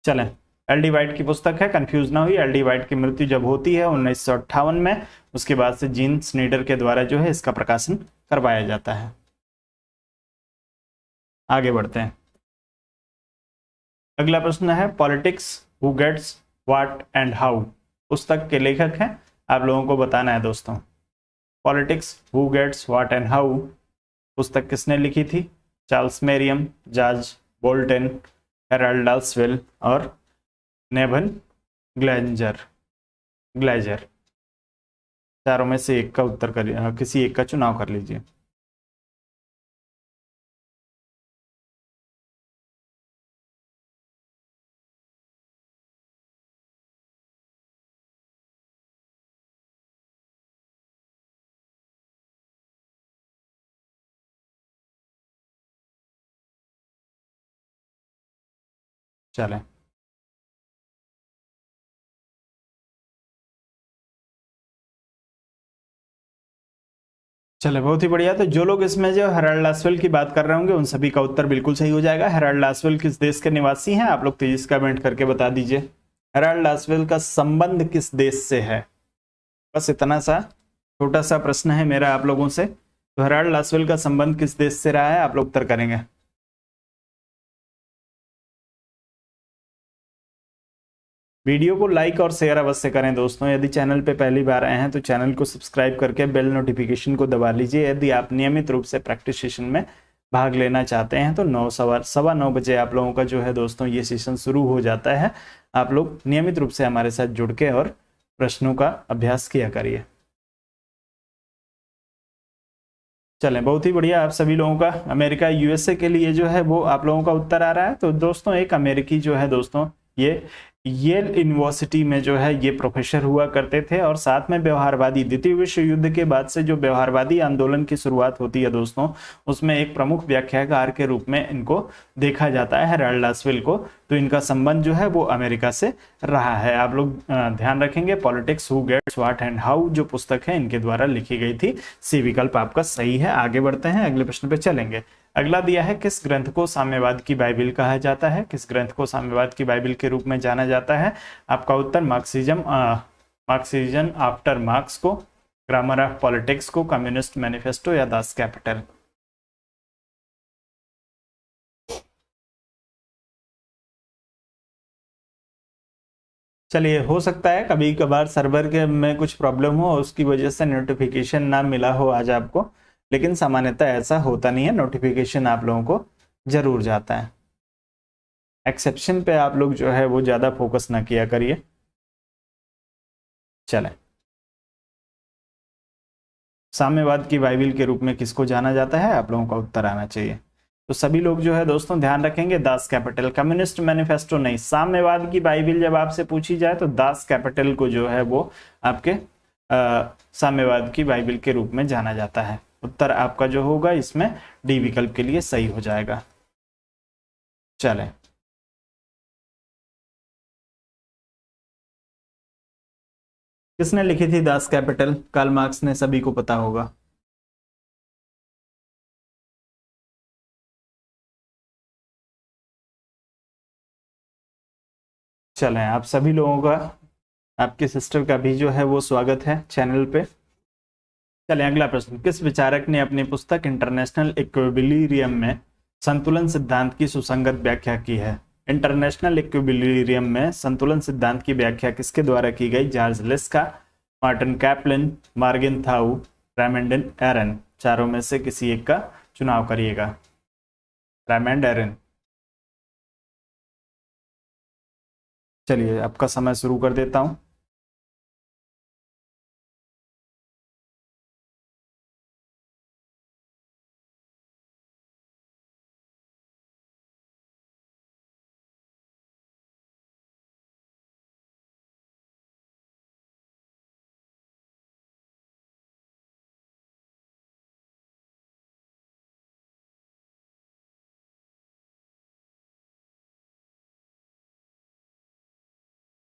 चलें, LD वाइट की पुस्तक है, कंफ्यूज ना हुई। LD वाइट की मृत्यु जब होती है 1958 में, उसके बाद से जीन स्निडर के द्वारा जो है इसका प्रकाशन करवाया जाता है। आगे बढ़ते हैं। अगला प्रश्न है, politics who gets what and how पुस्तक के लेखक हैं, आप लोगों को बताना है दोस्तों। Politics who gets what and how पुस्तक किसने लिखी थी? Charles Merriam, George Bolton, Harold Lasswell और नेवन ग्लेजर। चारों में से एक का उत्तर करिए, किसी एक का चुनाव कर लीजिए। चलें, चले, बहुत ही बढ़िया। तो जो लोग इसमें जो हेराल्ड लासवेल की बात कर रहे होंगे उन सभी का उत्तर बिल्कुल सही हो जाएगा। हेराल्ड लासवेल किस देश के निवासी हैं, आप लोग तेजी से कमेंट करके बता दीजिए। हेराल्ड लासवेल का संबंध किस देश से है? बस इतना सा छोटा सा प्रश्न है मेरा आप लोगों से। तो हेराल्ड लासवेल का संबंध किस देश से रहा है, आप लोग उत्तर करेंगे। वीडियो को लाइक और शेयर अवश्य करें दोस्तों। यदि चैनल पे पहली बार आए हैं तो चैनल को सब्सक्राइब करके बेल नोटिफिकेशन को दबा लीजिए। यदि आप नियमित रूप से प्रैक्टिस सेशन में भाग लेना चाहते हैं तो 9:15 बजे आप लोगों का जो है दोस्तों ये सेशन शुरू हो जाता है। आप लोग नियमित रूप से हमारे साथ जुड़ के और प्रश्नों का अभ्यास किया करिए। चलें, बहुत ही बढ़िया। आप सभी लोगों का अमेरिका USA के लिए जो है वो आप लोगों का उत्तर आ रहा है। तो दोस्तों एक अमेरिकी जो है दोस्तों ये येल यूनिवर्सिटी में जो है ये प्रोफेसर हुआ करते थे, और साथ में व्यवहारवादी, द्वितीय विश्व युद्ध के बाद से जो व्यवहारवादी आंदोलन की शुरुआत होती है दोस्तों, उसमें एक प्रमुख व्याख्याकार के रूप में इनको देखा जाता है, हेराल्ड लासवेल को। तो इनका संबंध जो है वो अमेरिका से रहा है। आप लोग ध्यान रखेंगे, politics who gets what and how जो पुस्तक है इनके द्वारा लिखी गई थी। सी विकल्प आपका सही है। आगे बढ़ते हैं, अगले प्रश्न पे चलेंगे। अगला दिया है किस ग्रंथ को साम्यवाद की बाइबिल कहा जाता है, किस ग्रंथ को साम्यवाद की बाइबिल के रूप में जाना जाता है। आपका उत्तर मार्क्सिज्म आफ्टर मार्क्स को, ग्रामर ऑफ पॉलिटिक्स को, कम्युनिस्ट मैनिफेस्टो या दास कैपिटल। चलिए, हो सकता है कभी कभार सर्वर के में कुछ प्रॉब्लम हो, उसकी वजह से नोटिफिकेशन ना मिला हो आज आपको, लेकिन सामान्यतः ऐसा होता नहीं है, नोटिफिकेशन आप लोगों को जरूर जाता है। एक्सेप्शन पे आप लोग जो है वो ज़्यादा फोकस ना किया करिए। चलें, साम्यवाद की बाइबिल के रूप में किसको जाना जाता है, आप लोगों का उत्तर आना चाहिए। तो सभी लोग जो है दोस्तों ध्यान रखेंगे, दास कैपिटल, कम्युनिस्ट मैनिफेस्टो नहीं। साम्यवाद की बाइबिल जब आपसे पूछी जाए तो दास कैपिटल को जो है वो आपके साम्यवाद की बाइबिल के रूप में जाना जाता है। उत्तर आपका जो होगा इसमें डी विकल्प के लिए सही हो जाएगा। चलें, किसने लिखी थी दास कैपिटल, कार्ल मार्क्स ने, सभी को पता होगा। चलें, आप सभी लोगों का, आपके सिस्टर का भी जो है वो स्वागत है चैनल पे। चलें, अगला प्रश्न, किस विचारक ने अपनी पुस्तक इंटरनेशनल इक्विलिब्रियम में संतुलन सिद्धांत की सुसंगत व्याख्या की है। इंटरनेशनल इक्विलिब्रियम में संतुलन सिद्धांत की व्याख्या किसके द्वारा की गई। George Liska, Martin Kaplan, Morgenthau, Raymond Aron. चारों में से किसी एक का चुनाव करिएगा। Raymond Aron. चलिए, आपका समय शुरू कर देता हूं।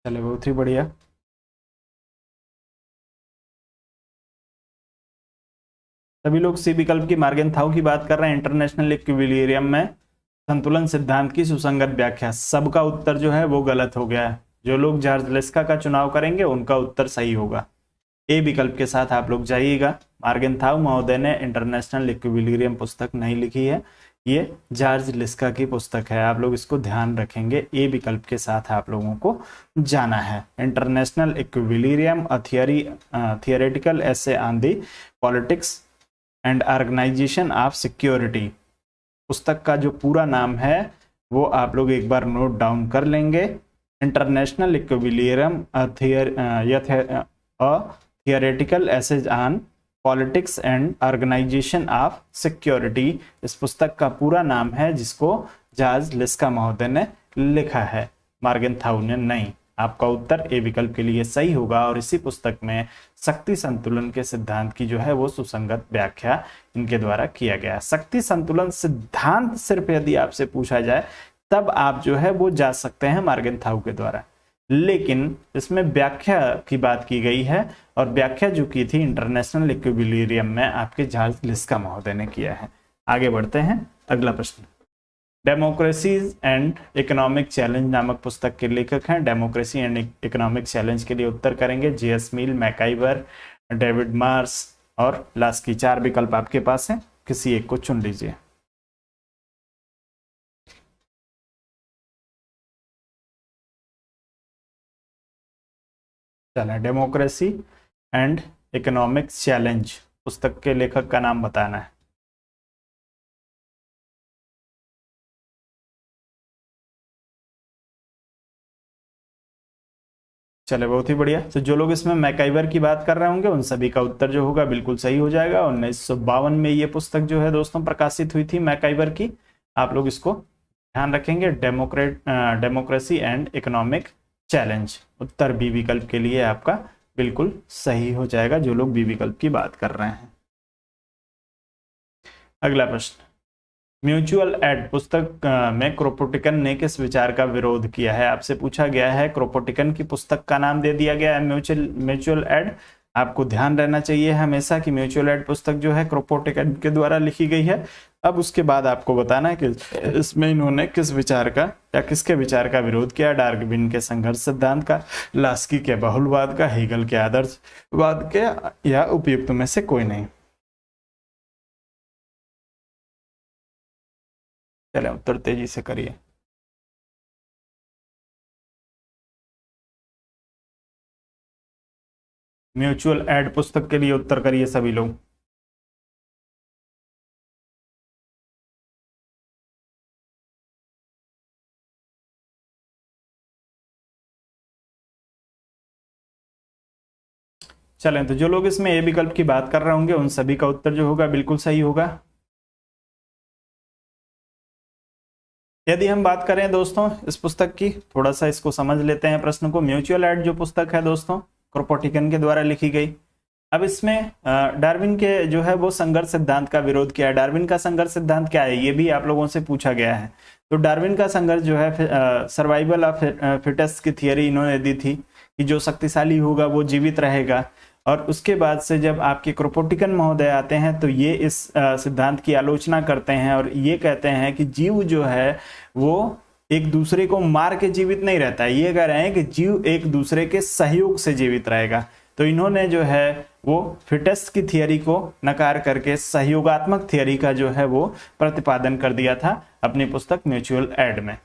चलिए, बहुत ही बढ़िया। सभी लोग सी विकल्प की, मार्गिन थाउ की बात कर रहे हैं। इंटरनेशनल इक्विलिब्रियम में संतुलन सिद्धांत की सुसंगत व्याख्या, सबका उत्तर जो है वो गलत हो गया है। जो लोग जॉर्ज लिस्का का चुनाव करेंगे उनका उत्तर सही होगा। ए विकल्प के साथ आप लोग जाइएगा। मार्गिन थाउ महोदय ने इंटरनेशनल इक्विलिब्रियम पुस्तक नहीं लिखी है, ये जॉर्ज लिस्का की पुस्तक है। आप लोग इसको ध्यान रखेंगे, ए विकल्प के साथ आप लोगों को जाना है। International equilibrium, a theoretical essay on the politics and organisation of security. पुस्तक का जो पूरा नाम है वो आप लोग एक बार नोट डाउन कर लेंगे। International equilibrium, theoretical essays on politics and organisation of security, इस पुस्तक का पूरा नाम है, जिसको जॉर्ज लिस्का महोदय ने लिखा है, मार्गिन थाउ ने नहीं। आपका उत्तर ए विकल्प के लिए सही होगा। और इसी पुस्तक में शक्ति संतुलन के सिद्धांत की जो है वो सुसंगत व्याख्या इनके द्वारा किया गया। शक्ति संतुलन सिद्धांत सिर्फ यदि आपसे पूछा जाए तब आप जो है वो जा सकते हैं मार्गिन थाउ के द्वारा, लेकिन इसमें व्याख्या की बात की गई है, और व्याख्या जो की थी इंटरनेशनल इक्विलिब्रियम में आपके जॉर्ज लिस्का महोदय ने किया है। आगे बढ़ते हैं, अगला प्रश्न। डेमोक्रेसीज एंड इकोनॉमिक चैलेंज नामक पुस्तक के लेखक हैं। डेमोक्रेसी एंड इकोनॉमिक चैलेंज के लिए उत्तर करेंगे जे.एस. मिल, मैकाइवर, डेविड मार्स और लास्की। चार विकल्प आपके पास हैं, किसी एक को चुन लीजिए। चलें, डेमोक्रेसी एंड इकोनॉमिक चैलेंज पुस्तक के लेखक का नाम बताना है। चले, बहुत ही बढ़िया। तो जो लोग इसमें मैकाइवर की बात कर रहे होंगे उन सभी का उत्तर जो होगा बिल्कुल सही हो जाएगा। 1952 में ये पुस्तक जो है दोस्तों प्रकाशित हुई थी मैकाइवर की। आप लोग इसको ध्यान रखेंगे, डेमोक्रेसी एंड इकोनॉमिक चैलेंज। उत्तर बी विकल्प के लिए आपका बिल्कुल सही हो जाएगा, जो लोग बी विकल्प की बात कर रहे हैं। अगला प्रश्न, म्यूचुअल एड पुस्तक में क्रोपोटिकन ने किस विचार का विरोध किया है। आपसे पूछा गया है, क्रोपोटिकन की पुस्तक का नाम दे दिया गया है म्यूचुअल एड। आपको ध्यान रहना चाहिए हमेशा कि म्यूचुअल एड पुस्तक जो है क्रोपोटिकन के द्वारा लिखी गई है। अब उसके बाद आपको बताना है कि इसमें इन्होंने किस विचार का या किसके विचार का विरोध किया। डार्विन के संघर्ष सिद्धांत का, लास्की के बहुलवाद का, हेगल के आदर्शवाद के, या उपयुक्त में से कोई नहीं। चले उत्तर तेजी से करिए। म्यूचुअल एड पुस्तक के लिए उत्तर करिए सभी लोग। चलें, तो जो लोग इसमें ए विकल्प की बात कर रहे होंगे उन सभी का उत्तर जो होगा बिल्कुल सही होगा। यदि हम बात करें दोस्तों इस पुस्तक की, थोड़ा सा इसको समझ लेते हैं प्रश्न को। म्यूचुअल एड जो पुस्तक है दोस्तों क्रोपोटिकन के द्वारा लिखी गई। अब इसमें डार्विन के जो है वो संघर्ष सिद्धांत का विरोध किया है। डार्विन का संघर्ष सिद्धांत क्या है, ये भी आप लोगों से पूछा गया है। तो डार्विन का संघर्ष जो है सर्वाइवल ऑफ फिटेस्ट की थियरी इन्होंने दी थी कि जो शक्तिशाली होगा वो जीवित रहेगा। और उसके बाद से जब आपके क्रोपोटिकन महोदय आते हैं तो ये इस सिद्धांत की आलोचना करते हैं और ये कहते हैं कि जीव जो है वो एक दूसरे को मार के जीवित नहीं रहता है। ये कह रहे हैं कि जीव एक दूसरे के सहयोग से जीवित रहेगा। तो इन्होंने जो है वो फिटेस्ट की थियरी को नकार करके सहयोगात्मक थियरी का जो है वो प्रतिपादन कर दिया था अपनी पुस्तक म्यूचुअल एड में।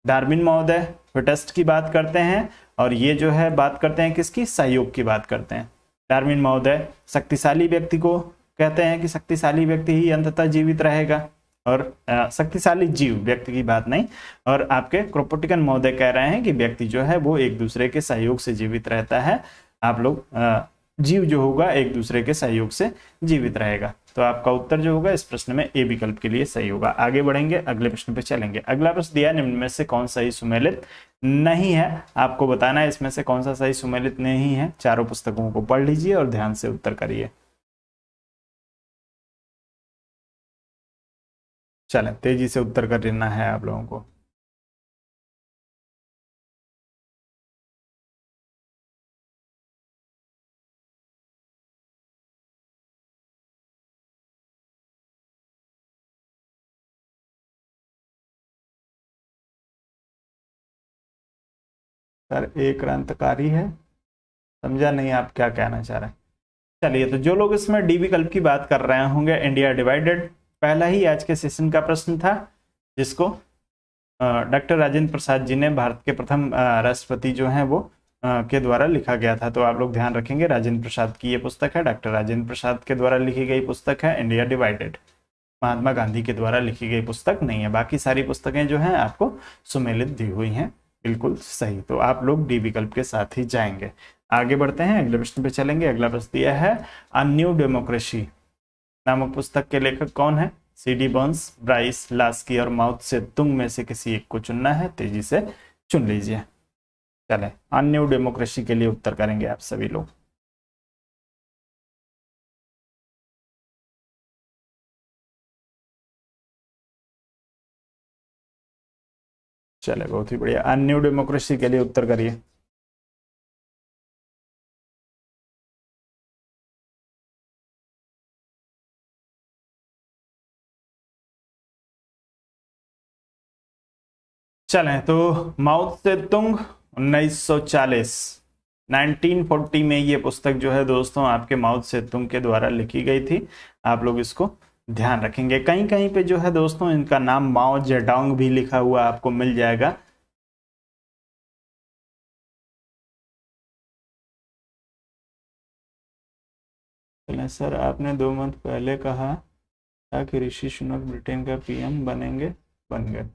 डार्विन महोदय फिटेस्ट की बात करते हैं और ये जो है बात करते हैं किसकी, सहयोग की बात करते हैं। डार्विन महोदय शक्तिशाली व्यक्ति को कहते हैं कि शक्तिशाली व्यक्ति ही अंततः जीवित रहेगा, और शक्तिशाली जीव, व्यक्ति की बात नहीं। और आपके क्रोपोटिकन महोदय कह रहे हैं कि व्यक्ति जो है वो एक दूसरे के सहयोग से जीवित रहता है। आप लोग जीव जो होगा एक दूसरे के सहयोग से जीवित रहेगा। तो आपका उत्तर जो होगा इस प्रश्न में ए विकल्प के लिए सही होगा। आगे बढ़ेंगे, अगले प्रश्न पे चलेंगे। अगला प्रश्न दिया निम्न में से कौन सही सुमेलित नहीं है। आपको बताना है इसमें से कौन सा सही सुमेलित नहीं है। चारों पुस्तकों को पढ़ लीजिए और ध्यान से उत्तर करिए। चलें, तेजी से उत्तर कर लेना है आप लोगों को। सर एक क्रांतिकारी है, समझा नहीं आप क्या कहना चाह रहे हैं। चलिए, तो जो लोग इसमें डी विकल्प की बात कर रहे होंगे, इंडिया डिवाइडेड पहला ही आज के सेशन का प्रश्न था, जिसको डॉक्टर राजेंद्र प्रसाद जी ने, भारत के प्रथम राष्ट्रपति जो हैं वो के द्वारा लिखा गया था। तो आप लोग ध्यान रखेंगे राजेंद्र प्रसाद की ये पुस्तक है, डॉक्टर राजेंद्र प्रसाद के द्वारा लिखी गई पुस्तक है इंडिया डिवाइडेड। महात्मा गांधी के द्वारा लिखी गई पुस्तक नहीं है। बाकी सारी पुस्तकें जो हैं आपको सुमेलित दी हुई हैं, बिल्कुल सही। तो आप लोग डी विकल्प के साथ ही जाएंगे। आगे बढ़ते हैं, अगले प्रश्न पे चलेंगे। अगला प्रश्न दिया है अ न्यू डेमोक्रेसी नामक पुस्तक के लेखक कौन है। सीडी बर्न्स, ब्राइस, लास्की और माओ से तुंग में से किसी एक को चुनना है। तेजी से चुन लीजिए। चले, अ न्यू डेमोक्रेसी के लिए उत्तर करेंगे आप सभी लोग। चले, बहुत ही बढ़िया। अ न्यू डेमोक्रेसी के लिए उत्तर करिए। चलें, तो माओ से तुंग 1940 में ये पुस्तक जो है दोस्तों आपके माओ से तुंग के द्वारा लिखी गई थी। आप लोग इसको ध्यान रखेंगे। कहीं कहीं पे जो है दोस्तों इनका नाम माओ जेडोंग भी लिखा हुआ आपको मिल जाएगा। चलें सर, आपने 2 मंथ पहले कहा था कि ऋषि सुनक ब्रिटेन का पीएम बनेंगे, बन गए।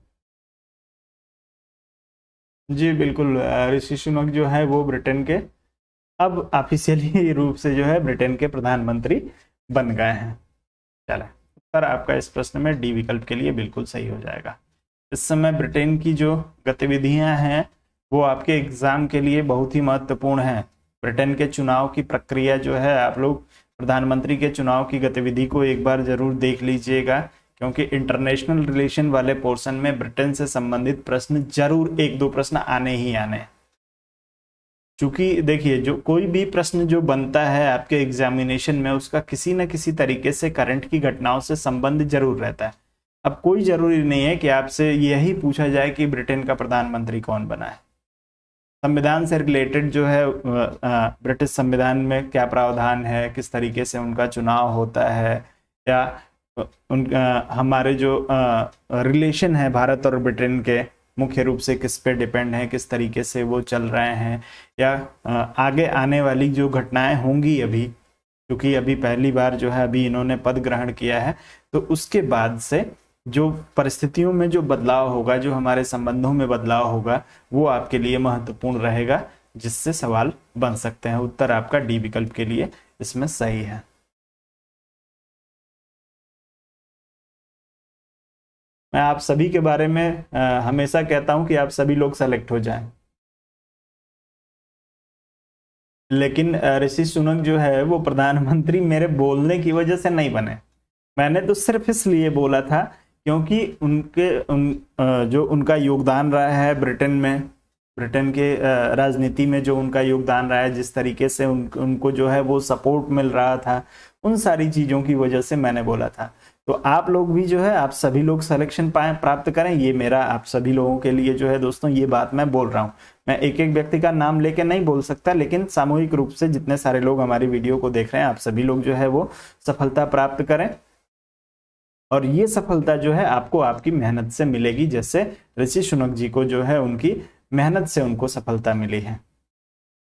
जी बिल्कुल, ऋषि सुनक जो है वो ब्रिटेन के अब ऑफिशियली रूप से जो है ब्रिटेन के प्रधानमंत्री बन गए हैं। चले, सर आपका इस प्रश्न में डी विकल्प के लिए बिल्कुल सही हो जाएगा। इस समय ब्रिटेन की जो गतिविधियां हैं वो आपके एग्जाम के लिए बहुत ही महत्वपूर्ण है। ब्रिटेन के चुनाव की प्रक्रिया जो है, आप लोग प्रधानमंत्री के चुनाव की गतिविधि को एक बार जरूर देख लीजिएगा, क्योंकि इंटरनेशनल रिलेशन वाले पोर्शन में ब्रिटेन से संबंधित प्रश्न जरूर 1-2 प्रश्न आने ही आने। चूंकि देखिए जो कोई भी प्रश्न जो बनता है आपके एग्जामिनेशन में, उसका किसी न किसी तरीके से करंट की घटनाओं से संबंध जरूर रहता है। अब कोई जरूरी नहीं है कि आपसे यही पूछा जाए कि ब्रिटेन का प्रधानमंत्री कौन बना है। संविधान से रिलेटेड जो है ब्रिटिश संविधान में क्या प्रावधान है, किस तरीके से उनका चुनाव होता है, या हमारे जो रिलेशन है भारत और ब्रिटेन के मुख्य रूप से किस पे डिपेंड है, किस तरीके से वो चल रहे हैं, या आगे आने वाली जो घटनाएं होंगी अभी, क्योंकि अभी पहली बार जो है अभी इन्होंने पद ग्रहण किया है, तो उसके बाद से जो परिस्थितियों में जो बदलाव होगा, जो हमारे संबंधों में बदलाव होगा, वो आपके लिए महत्वपूर्ण रहेगा, जिससे सवाल बन सकते हैं। उत्तर आपका डी विकल्प के लिए इसमें सही है। मैं आप सभी के बारे में हमेशा कहता हूं कि आप सभी लोग सेलेक्ट हो जाएं, लेकिन ऋषि सुनक जो है वो प्रधानमंत्री मेरे बोलने की वजह से नहीं बने। मैंने तो सिर्फ इसलिए बोला था क्योंकि जो उनका योगदान रहा है ब्रिटेन में, ब्रिटेन के राजनीति में जो उनका योगदान रहा है, जिस तरीके से उनको जो है वो सपोर्ट मिल रहा था, उन सारी चीजों की वजह से मैंने बोला था। तो आप लोग भी जो है, आप सभी लोग सिलेक्शन पाए, प्राप्त करें, ये मेरा आप सभी लोगों के लिए जो है दोस्तों, ये बात मैं बोल रहा हूँ। मैं एक एक व्यक्ति का नाम लेके नहीं बोल सकता, लेकिन सामूहिक रूप से जितने सारे लोग हमारी वीडियो को देख रहे हैं, आप सभी लोग जो है वो सफलता प्राप्त करें। और ये सफलता जो है आपको आपकी मेहनत से मिलेगी, जैसे ऋषि सुनक जी को जो है उनकी मेहनत से उनको सफलता मिली है।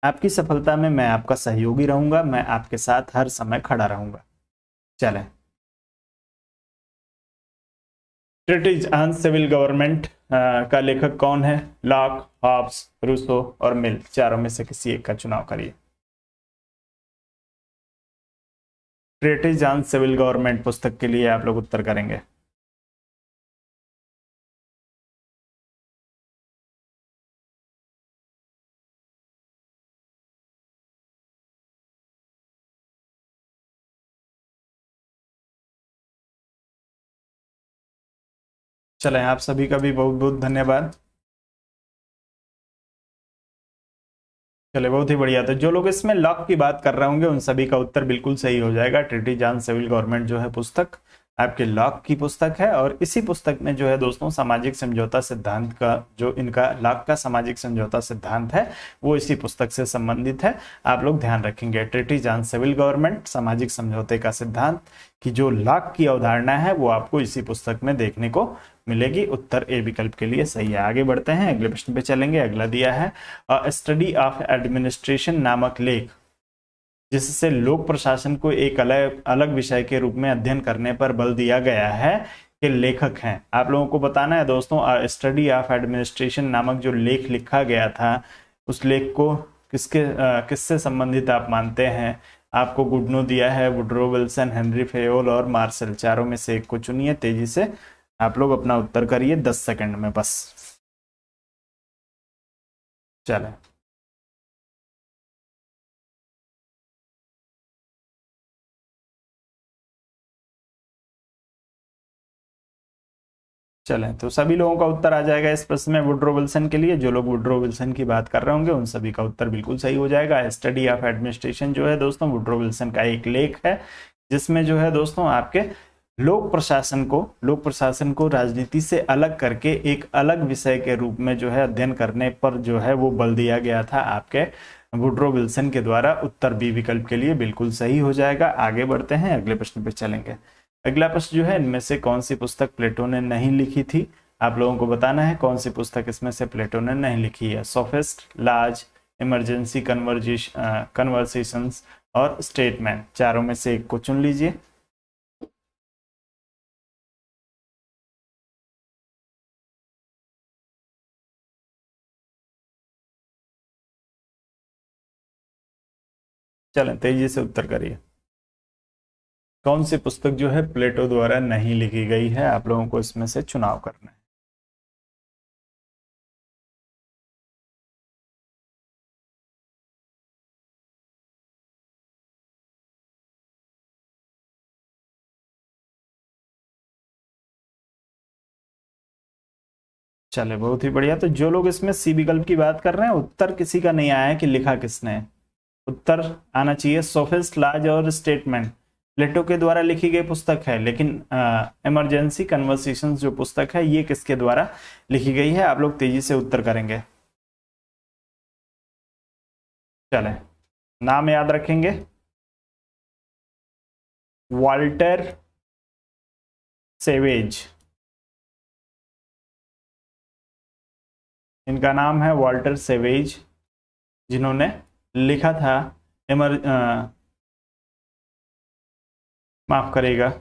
आपकी सफलता में मैं आपका सहयोगी रहूंगा, मैं आपके साथ हर समय खड़ा रहूंगा। चलें, ट्रीटीज ऑन सिविल गवर्नमेंट का लेखक कौन है? लॉक, हॉब्स, रूसो और मिल, चारों में से किसी एक का चुनाव करिए। ट्रीटीज ऑन सिविल गवर्नमेंट पुस्तक के लिए आप लोग उत्तर करेंगे। चलें, आप सभी का भी बहुत बहुत धन्यवाद। चले, बहुत ही बढ़िया। तो जो लोग इसमें लॉक की बात कर रहे होंगे उन सभी का उत्तर बिल्कुल सही हो जाएगा। ट्रीटीज ऑन सिविल गवर्नमेंट जो है पुस्तक आपके लॉक की पुस्तक है, और इसी पुस्तक में जो है दोस्तों सामाजिक समझौता सिद्धांत का, जो इनका लॉक का सामाजिक समझौता सिद्धांत है, वो इसी पुस्तक से संबंधित है। आप लोग ध्यान रखेंगे, ट्रीटीज ऑन सिविल गवर्नमेंट, सामाजिक समझौते का सिद्धांत की जो लॉक की अवधारणा है वो आपको इसी पुस्तक में देखने को मिलेगी। उत्तर ए विकल्प के लिए सही है। आगे बढ़ते हैं, अगले प्रश्न पे चलेंगे। अगला दिया है स्टडी ऑफ एडमिनिस्ट्रेशन नामक लेख, जिससे लोक प्रशासन को एक अलग अलग विषय के रूप में अध्ययन करने पर बल दिया गया है, के लेखक हैं। आप लोगों को बताना है दोस्तों, स्टडी ऑफ एडमिनिस्ट्रेशन नामक जो लेख लिखा गया था, उस लेख को किससे संबंधित आप मानते हैं? आपको गुडनो दिया है, वुड्रो विल्सन, हेनरी फेयोल और मार्शल, चारों में से एक को चुनिए। तेजी से आप लोग अपना उत्तर करिए, 10 सेकंड में बस। चलें, चलें, तो सभी लोगों का उत्तर आ जाएगा इस प्रश्न में वुड्रो विल्सन के लिए। जो लोग वुड्रो विल्सन की बात कर रहे होंगे उन सभी का उत्तर बिल्कुल सही हो जाएगा। स्टडी ऑफ एडमिनिस्ट्रेशन जो है दोस्तों वुड्रो विल्सन का एक लेख है, जिसमें जो है दोस्तों आपके लोक प्रशासन को राजनीति से अलग करके एक अलग विषय के रूप में जो है अध्ययन करने पर जो है वो बल दिया गया था आपके वुड्रो विल्सन के द्वारा। उत्तर बी विकल्प के लिए बिल्कुल सही हो जाएगा। आगे बढ़ते हैं, अगले प्रश्न पे चलेंगे। अगला प्रश्न जो है, इनमें से कौन सी पुस्तक प्लेटो ने नहीं लिखी थी? आप लोगों को बताना है कौन सी पुस्तक इसमें से प्लेटो ने नहीं लिखी है। सोफिस्ट, लाज, इमरजेंसी कन्वर्सेशंस और स्टेटमैन, चारों में से एक को चुन लीजिए। चलें, तेजी से उत्तर करिए। कौन सी पुस्तक जो है प्लेटो द्वारा नहीं लिखी गई है? आप लोगों को इसमें से चुनाव करना है। चले बहुत ही बढ़िया। तो जो लोग इसमें सी विकल्प की बात कर रहे हैं, उत्तर किसी का नहीं आया है कि लिखा किसने है। उत्तर आना चाहिए सोफिस्ट लाज और स्टेटमेंट, प्लेटो के द्वारा लिखी गई पुस्तक है, लेकिन इमरजेंसी कन्वर्सेशंस जो पुस्तक है ये किसके द्वारा लिखी गई है। आप लोग तेजी से उत्तर करेंगे। चले नाम याद रखेंगे, वॉल्टर सेवेज, इनका नाम है वॉल्टर सेवेज, जिन्होंने लिखा था माफ करेगा,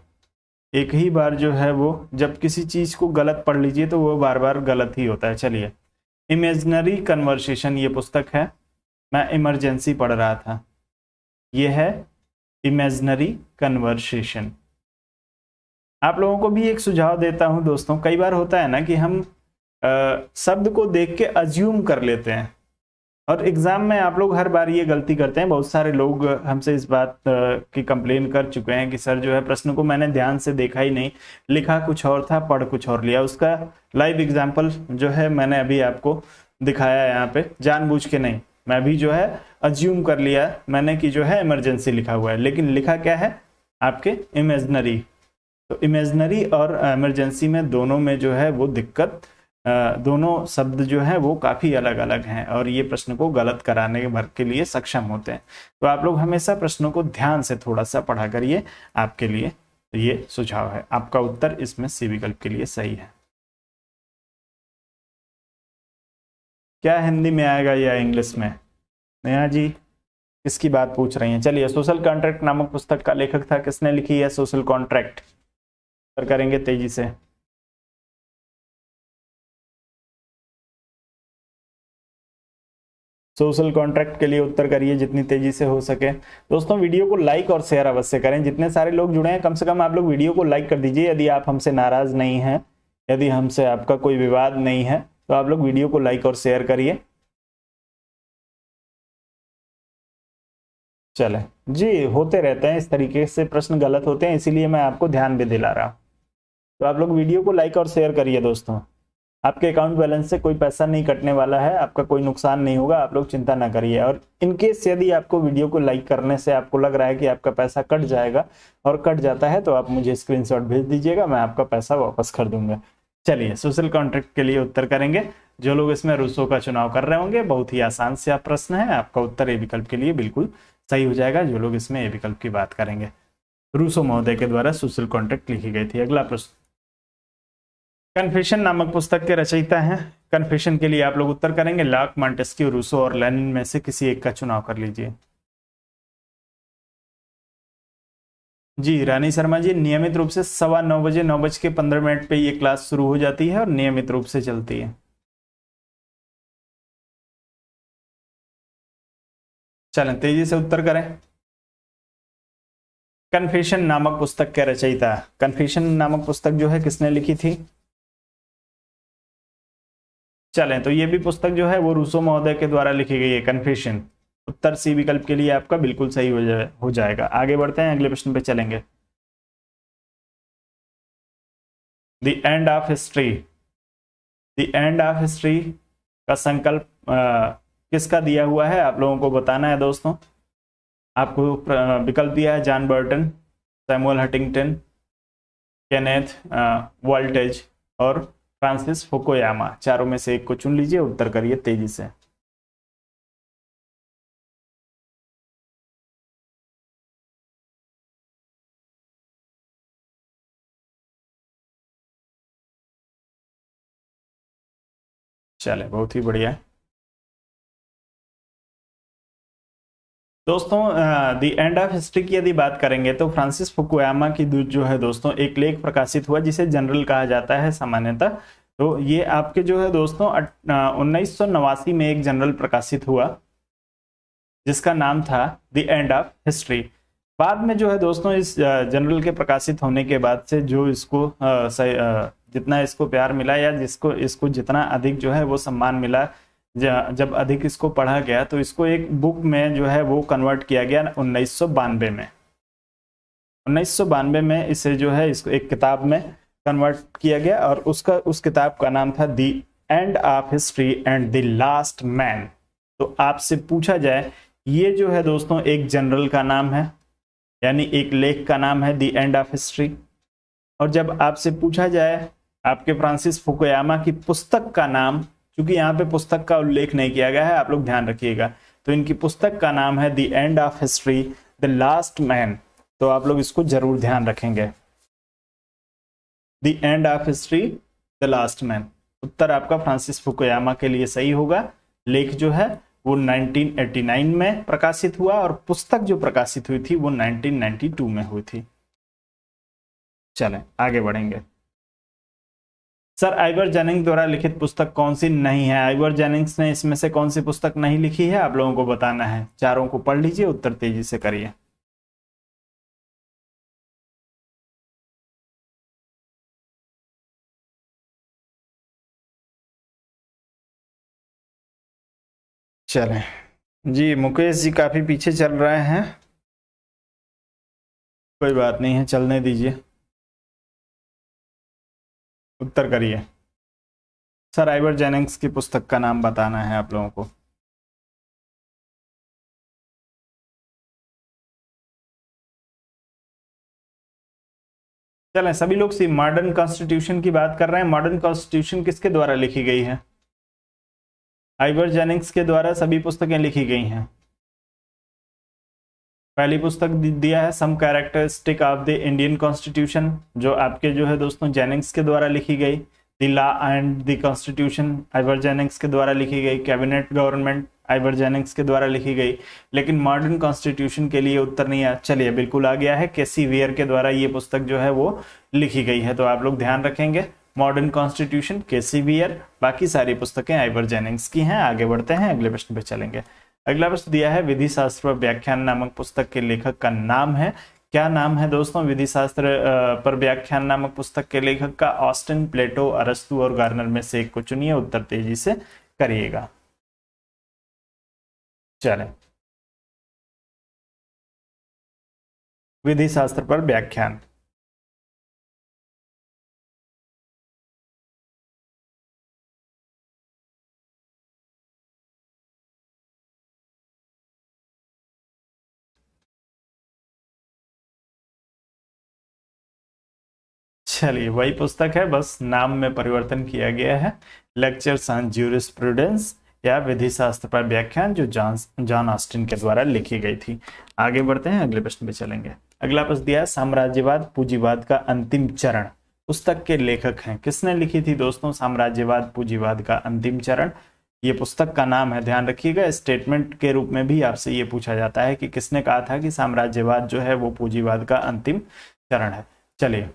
एक ही बार जो है वो, जब किसी चीज को गलत पढ़ लीजिए तो वो बार बार गलत ही होता है। चलिए, इमेजिनरी कन्वर्सेशन ये पुस्तक है, मैं इमरजेंसी पढ़ रहा था, ये है इमेजिनरी कन्वर्सेशन। आप लोगों को भी एक सुझाव देता हूं दोस्तों, कई बार होता है ना कि हम शब्द को देख के अज्यूम कर लेते हैं, और एग्जाम में आप लोग हर बार ये गलती करते हैं। बहुत सारे लोग हमसे इस बात की कंप्लेन कर चुके हैं कि सर जो है प्रश्न को मैंने ध्यान से देखा ही नहीं, लिखा कुछ और था, पढ़ कुछ और लिया। उसका लाइव एग्जाम्पल जो है मैंने अभी आपको दिखाया यहाँ पे, जानबूझ के नहीं, मैं भी जो है अज्यूम कर लिया मैंने कि जो है इमरजेंसी लिखा हुआ है, लेकिन लिखा क्या है आपके इमेजिनरी। तो इमेजिनरी और इमरजेंसी में दोनों में जो है वो दिक्कत, दोनों शब्द जो है वो काफी अलग अलग हैं, और ये प्रश्न को गलत कराने भर के लिए सक्षम होते हैं। तो आप लोग हमेशा प्रश्नों को ध्यान से थोड़ा सा पढ़ा करिए, आपके लिए ये सुझाव है। आपका उत्तर इसमें सी विकल्प के लिए सही है। क्या हिंदी में आएगा या इंग्लिश में? नेहा जी किसकी बात पूछ रही हैं? चलिए, सोशल कॉन्ट्रैक्ट नामक पुस्तक का लेखक था, किसने लिखी है सोशल कॉन्ट्रैक्ट? करेंगे तेजी से। सोशल कॉन्ट्रैक्ट के लिए उत्तर करिए जितनी तेजी से हो सके। दोस्तों वीडियो को लाइक और शेयर अवश्य करें, जितने सारे लोग जुड़े हैं कम से कम आप लोग वीडियो को लाइक कर दीजिए। यदि आप हमसे नाराज नहीं हैं, यदि हमसे आपका कोई विवाद नहीं है, तो आप लोग वीडियो को लाइक और शेयर करिए। चले जी, होते रहते हैं इस तरीके से प्रश्न गलत होते हैं, इसीलिए मैं आपको ध्यान भी दिला रहा हूं। तो आप लोग वीडियो को लाइक और शेयर करिए दोस्तों। आपके अकाउंट बैलेंस से कोई पैसा नहीं कटने वाला है, आपका कोई नुकसान नहीं होगा, आप लोग चिंता ना करिए। और इनकेस यदि आपको वीडियो को लाइक करने से आपको लग रहा है कि आपका पैसा कट जाएगा और कट जाता है, तो आप मुझे स्क्रीनशॉट भेज दीजिएगा, मैं आपका पैसा वापस कर दूंगा। चलिए, सोशल कॉन्ट्रैक्ट के लिए उत्तर करेंगे। जो लोग इसमें रूसो का चुनाव कर रहे होंगे, बहुत ही आसान से आप प्रश्न है, आपका उत्तर ए विकल्प के लिए बिल्कुल सही हो जाएगा। जो लोग इसमें ए विकल्प की बात करेंगे, रूसो महोदय के द्वारा सोशल कॉन्ट्रैक्ट लिखी गई थी। अगला प्रश्न, कन्फेशन नामक पुस्तक के रचयिता हैं। कन्फेशन के लिए आप लोग उत्तर करेंगे। लॉक, मॉन्टेस्क्यू, रूसो और लेनिन में से किसी एक का चुनाव कर लीजिए। जी रानी शर्मा जी, नियमित रूप से 9:15 बजे 9:15 पे ये क्लास शुरू हो जाती है और नियमित रूप से चलती है। चलें तेजी से उत्तर करें। कन्फेशन नामक पुस्तक के रचयिता, कन्फेशन नामक पुस्तक जो है किसने लिखी थी? चलें, तो ये भी पुस्तक जो है वो रूसो महोदय के द्वारा लिखी गई है, कन्फेशन। उत्तर सी विकल्प के लिए आपका बिल्कुल सही हो जाएगा। आगे बढ़ते हैं, अगले प्रश्न पे चलेंगे। The end of history, the end of history का संकल्प किसका दिया हुआ है, आप लोगों को बताना है दोस्तों। आपको विकल्प दिया है John Burton, Samuel Huntington, Kenneth voltage और फ्रांसिस फुकुयामा। चारों में से एक को चुन लीजिए, उत्तर करिए तेजी से। चले बहुत ही बढ़िया दोस्तों। द एंड ऑफ हिस्ट्री की यदि बात करेंगे तो फ्रांसिस फुकुयामा की जो है दोस्तों एक लेख प्रकाशित हुआ, जिसे जनरल कहा जाता है सामान्यतः। तो ये आपके जो है दोस्तों 1989 में एक जनरल प्रकाशित हुआ, जिसका नाम था द एंड ऑफ हिस्ट्री। बाद में जो है दोस्तों इस जनरल के प्रकाशित होने के बाद से जो इसको जितना इसको प्यार मिला, या इसको जितना अधिक जो है वो सम्मान मिला, जब अधिक इसको पढ़ा गया, तो इसको एक बुक में जो है वो कन्वर्ट किया गया 1992 में। 1992 में इसे जो है इसको एक किताब में कन्वर्ट किया गया, और उस किताब का नाम था the end of history and the last man. तो आपसे पूछा जाए, ये जो है दोस्तों एक जनरल का नाम है, यानी एक लेख का नाम है, द एंड ऑफ हिस्ट्री। और जब आपसे पूछा जाए आपके फ्रांसिस फुकुयामा की पुस्तक का नाम, क्योंकि यहाँ पे पुस्तक का उल्लेख नहीं किया गया है, आप लोग ध्यान रखिएगा, तो इनकी पुस्तक का नाम है the end of history the last man. तो आप लोग इसको जरूर ध्यान रखेंगे, the end of history the last man. उत्तर आपका फ्रांसिस फुकुयामा के लिए सही होगा। लेख जो है वो 1989 में प्रकाशित हुआ और पुस्तक जो प्रकाशित हुई थी वो 1992 में हुई थी। चलें आगे बढ़ेंगे। सर आइवर जेनिंग्स द्वारा लिखित पुस्तक कौन सी नहीं है? आइवर जेनिंग्स ने इसमें से कौन सी पुस्तक नहीं लिखी है, आप लोगों को बताना है। चारों को पढ़ लीजिए, उत्तर तेजी से करिए। चलें जी, मुकेश जी काफी पीछे चल रहे हैं, कोई बात नहीं है, चलने दीजिए। उत्तर करिए। सर आइवर जेनिंग्स की पुस्तक का नाम बताना है आप लोगों को। चलें, सभी लोग सी मॉडर्न कॉन्स्टिट्यूशन की बात कर रहे हैं। मॉडर्न कॉन्स्टिट्यूशन किसके द्वारा लिखी गई है? आइवर जेनिंग्स के द्वारा सभी पुस्तकें लिखी गई हैं। पहली पुस्तक दिया है some characteristic of the Indian constitution, जो आपके जो है दोस्तों जेनिंग्स के द्वारा लिखी गई। The law and the constitution Ivor Jennings के द्वारा लिखी गई। कैबिनेट गवर्नमेंट आइवर जेनिंग्स के द्वारा लिखी गई। लेकिन मॉडर्न कॉन्स्टिट्यूशन के लिए उत्तर नहीं आया। चलिए बिल्कुल आ गया है, केसी वियर के द्वारा ये पुस्तक जो है वो लिखी गई है। तो आप लोग ध्यान रखेंगे, मॉडर्न कॉन्स्टिट्यूशन केसी वियर, बाकी सारी पुस्तकें आइवर जेनिंग्स की हैं। आगे बढ़ते हैं, अगले प्रश्न पे चलेंगे। अगला प्रश्न दिया है विधि शास्त्र पर व्याख्यान नामक पुस्तक के लेखक का नाम है। क्या नाम है दोस्तों विधि शास्त्र पर व्याख्यान नामक पुस्तक के लेखक का? ऑस्टिन, प्लेटो, अरस्तु और गार्नर में से एक को चुनिए। उत्तर तेजी से करिएगा। चलें, विधि शास्त्र पर व्याख्यान। चलिए वही पुस्तक है, बस नाम में परिवर्तन किया गया है। लेक्चर्स ऑन ज्यूरिस्प्रूडेंस या विधि शास्त्र पर व्याख्यान, जो जॉन ऑस्टिन के द्वारा लिखी गई थी। आगे बढ़ते हैं, अगले प्रश्न पे चलेंगे। अगला प्रश्न दिया है साम्राज्यवाद पूंजीवाद का अंतिम चरण। पुस्तक के लेखक हैं, किसने लिखी थी दोस्तों साम्राज्यवाद पूंजीवाद का अंतिम चरण? ये पुस्तक का नाम है, ध्यान रखिएगा। स्टेटमेंट के रूप में भी आपसे ये पूछा जाता है कि किसने कहा था कि साम्राज्यवाद जो है वो पूंजीवाद का अंतिम चरण है। चलिए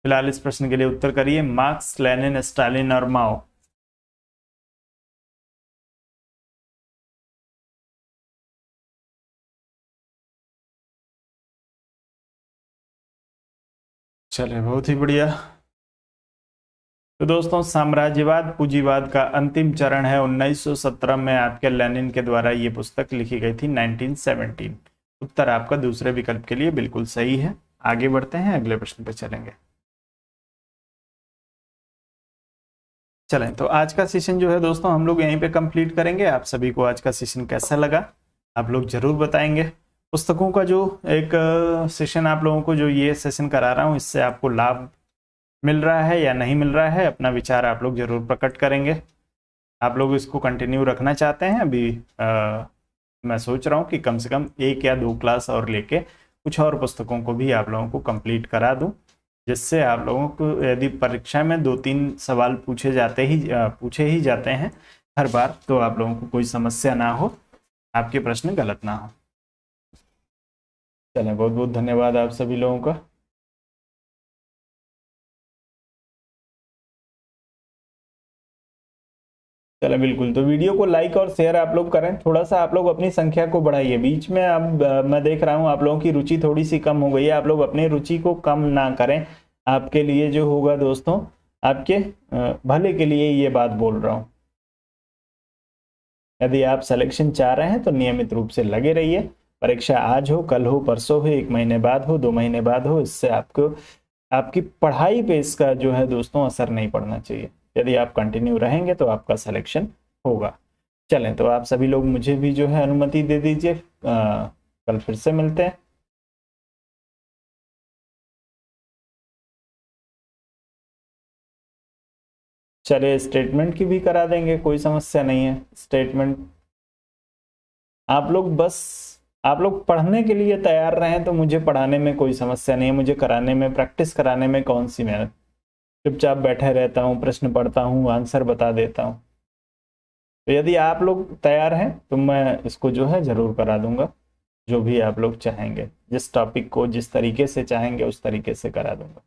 फिलहाल इस प्रश्न के लिए उत्तर करिए। मार्क्स, लेनिन, स्टालिन और माओ। चलिए बहुत ही बढ़िया। तो दोस्तों साम्राज्यवाद पूंजीवाद का अंतिम चरण है 1917 में आपके लेनिन के द्वारा ये पुस्तक लिखी गई थी 1917। उत्तर आपका दूसरे विकल्प के लिए बिल्कुल सही है। आगे बढ़ते हैं, अगले प्रश्न पे चलेंगे। चलें, तो आज का सेशन जो है दोस्तों हम लोग यहीं पे कंप्लीट करेंगे। आप सभी को आज का सेशन कैसा लगा आप लोग जरूर बताएंगे। पुस्तकों का जो एक सेशन आप लोगों को जो ये सेशन करा रहा हूँ, इससे आपको लाभ मिल रहा है या नहीं मिल रहा है, अपना विचार आप लोग जरूर प्रकट करेंगे। आप लोग इसको कंटिन्यू रखना चाहते हैं? अभी मैं सोच रहा हूँ कि कम से कम 1 या 2 क्लास और लेके कुछ और पुस्तकों को भी आप लोगों को कंप्लीट करा दूँ, जिससे आप लोगों को यदि परीक्षा में 2-3 सवाल पूछे ही जाते हैं हर बार, तो आप लोगों को कोई समस्या ना हो, आपके प्रश्न गलत ना हो। चलें, बहुत बहुत धन्यवाद आप सभी लोगों का। चलो बिल्कुल, तो वीडियो को लाइक और शेयर आप लोग करें। थोड़ा सा आप लोग अपनी संख्या को बढ़ाइए। बीच में अब मैं देख रहा हूँ आप लोगों की रुचि थोड़ी सी कम हो गई है। आप लोग अपनी रुचि को कम ना करें, आपके लिए जो होगा दोस्तों, आपके भले के लिए ये बात बोल रहा हूँ। यदि आप सिलेक्शन चाह रहे हैं तो नियमित रूप से लगे रहिए। परीक्षा आज हो, कल हो, परसों हो, 1 महीने बाद हो, 2 महीने बाद हो, इससे आपको आपकी पढ़ाई पे इसका जो है दोस्तों असर नहीं पड़ना चाहिए। यदि आप कंटिन्यू रहेंगे तो आपका सिलेक्शन होगा। चलें, तो आप सभी लोग मुझे भी जो है अनुमति दे दीजिए, कल फिर से मिलते हैं। चलिए स्टेटमेंट की भी करा देंगे, कोई समस्या नहीं है। स्टेटमेंट आप लोग पढ़ने के लिए तैयार रहें तो मुझे पढ़ाने में कोई समस्या नहीं है, मुझे कराने में, प्रैक्टिस कराने में कौन सी मेहनत। चुपचाप बैठे रहता हूँ, प्रश्न पढ़ता हूँ, आंसर बता देता हूँ। तो यदि आप लोग तैयार हैं तो मैं इसको जो है जरूर करा दूंगा, जो भी आप लोग चाहेंगे, जिस टॉपिक को जिस तरीके से चाहेंगे उस तरीके से करा दूंगा।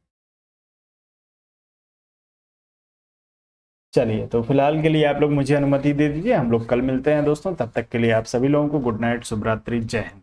चलिए, तो फिलहाल के लिए आप लोग मुझे अनुमति दे दीजिए, हम लोग कल मिलते हैं दोस्तों। तब तक के लिए आप सभी लोगों को गुड नाइट, शुभ रात्रि, जय हिंद।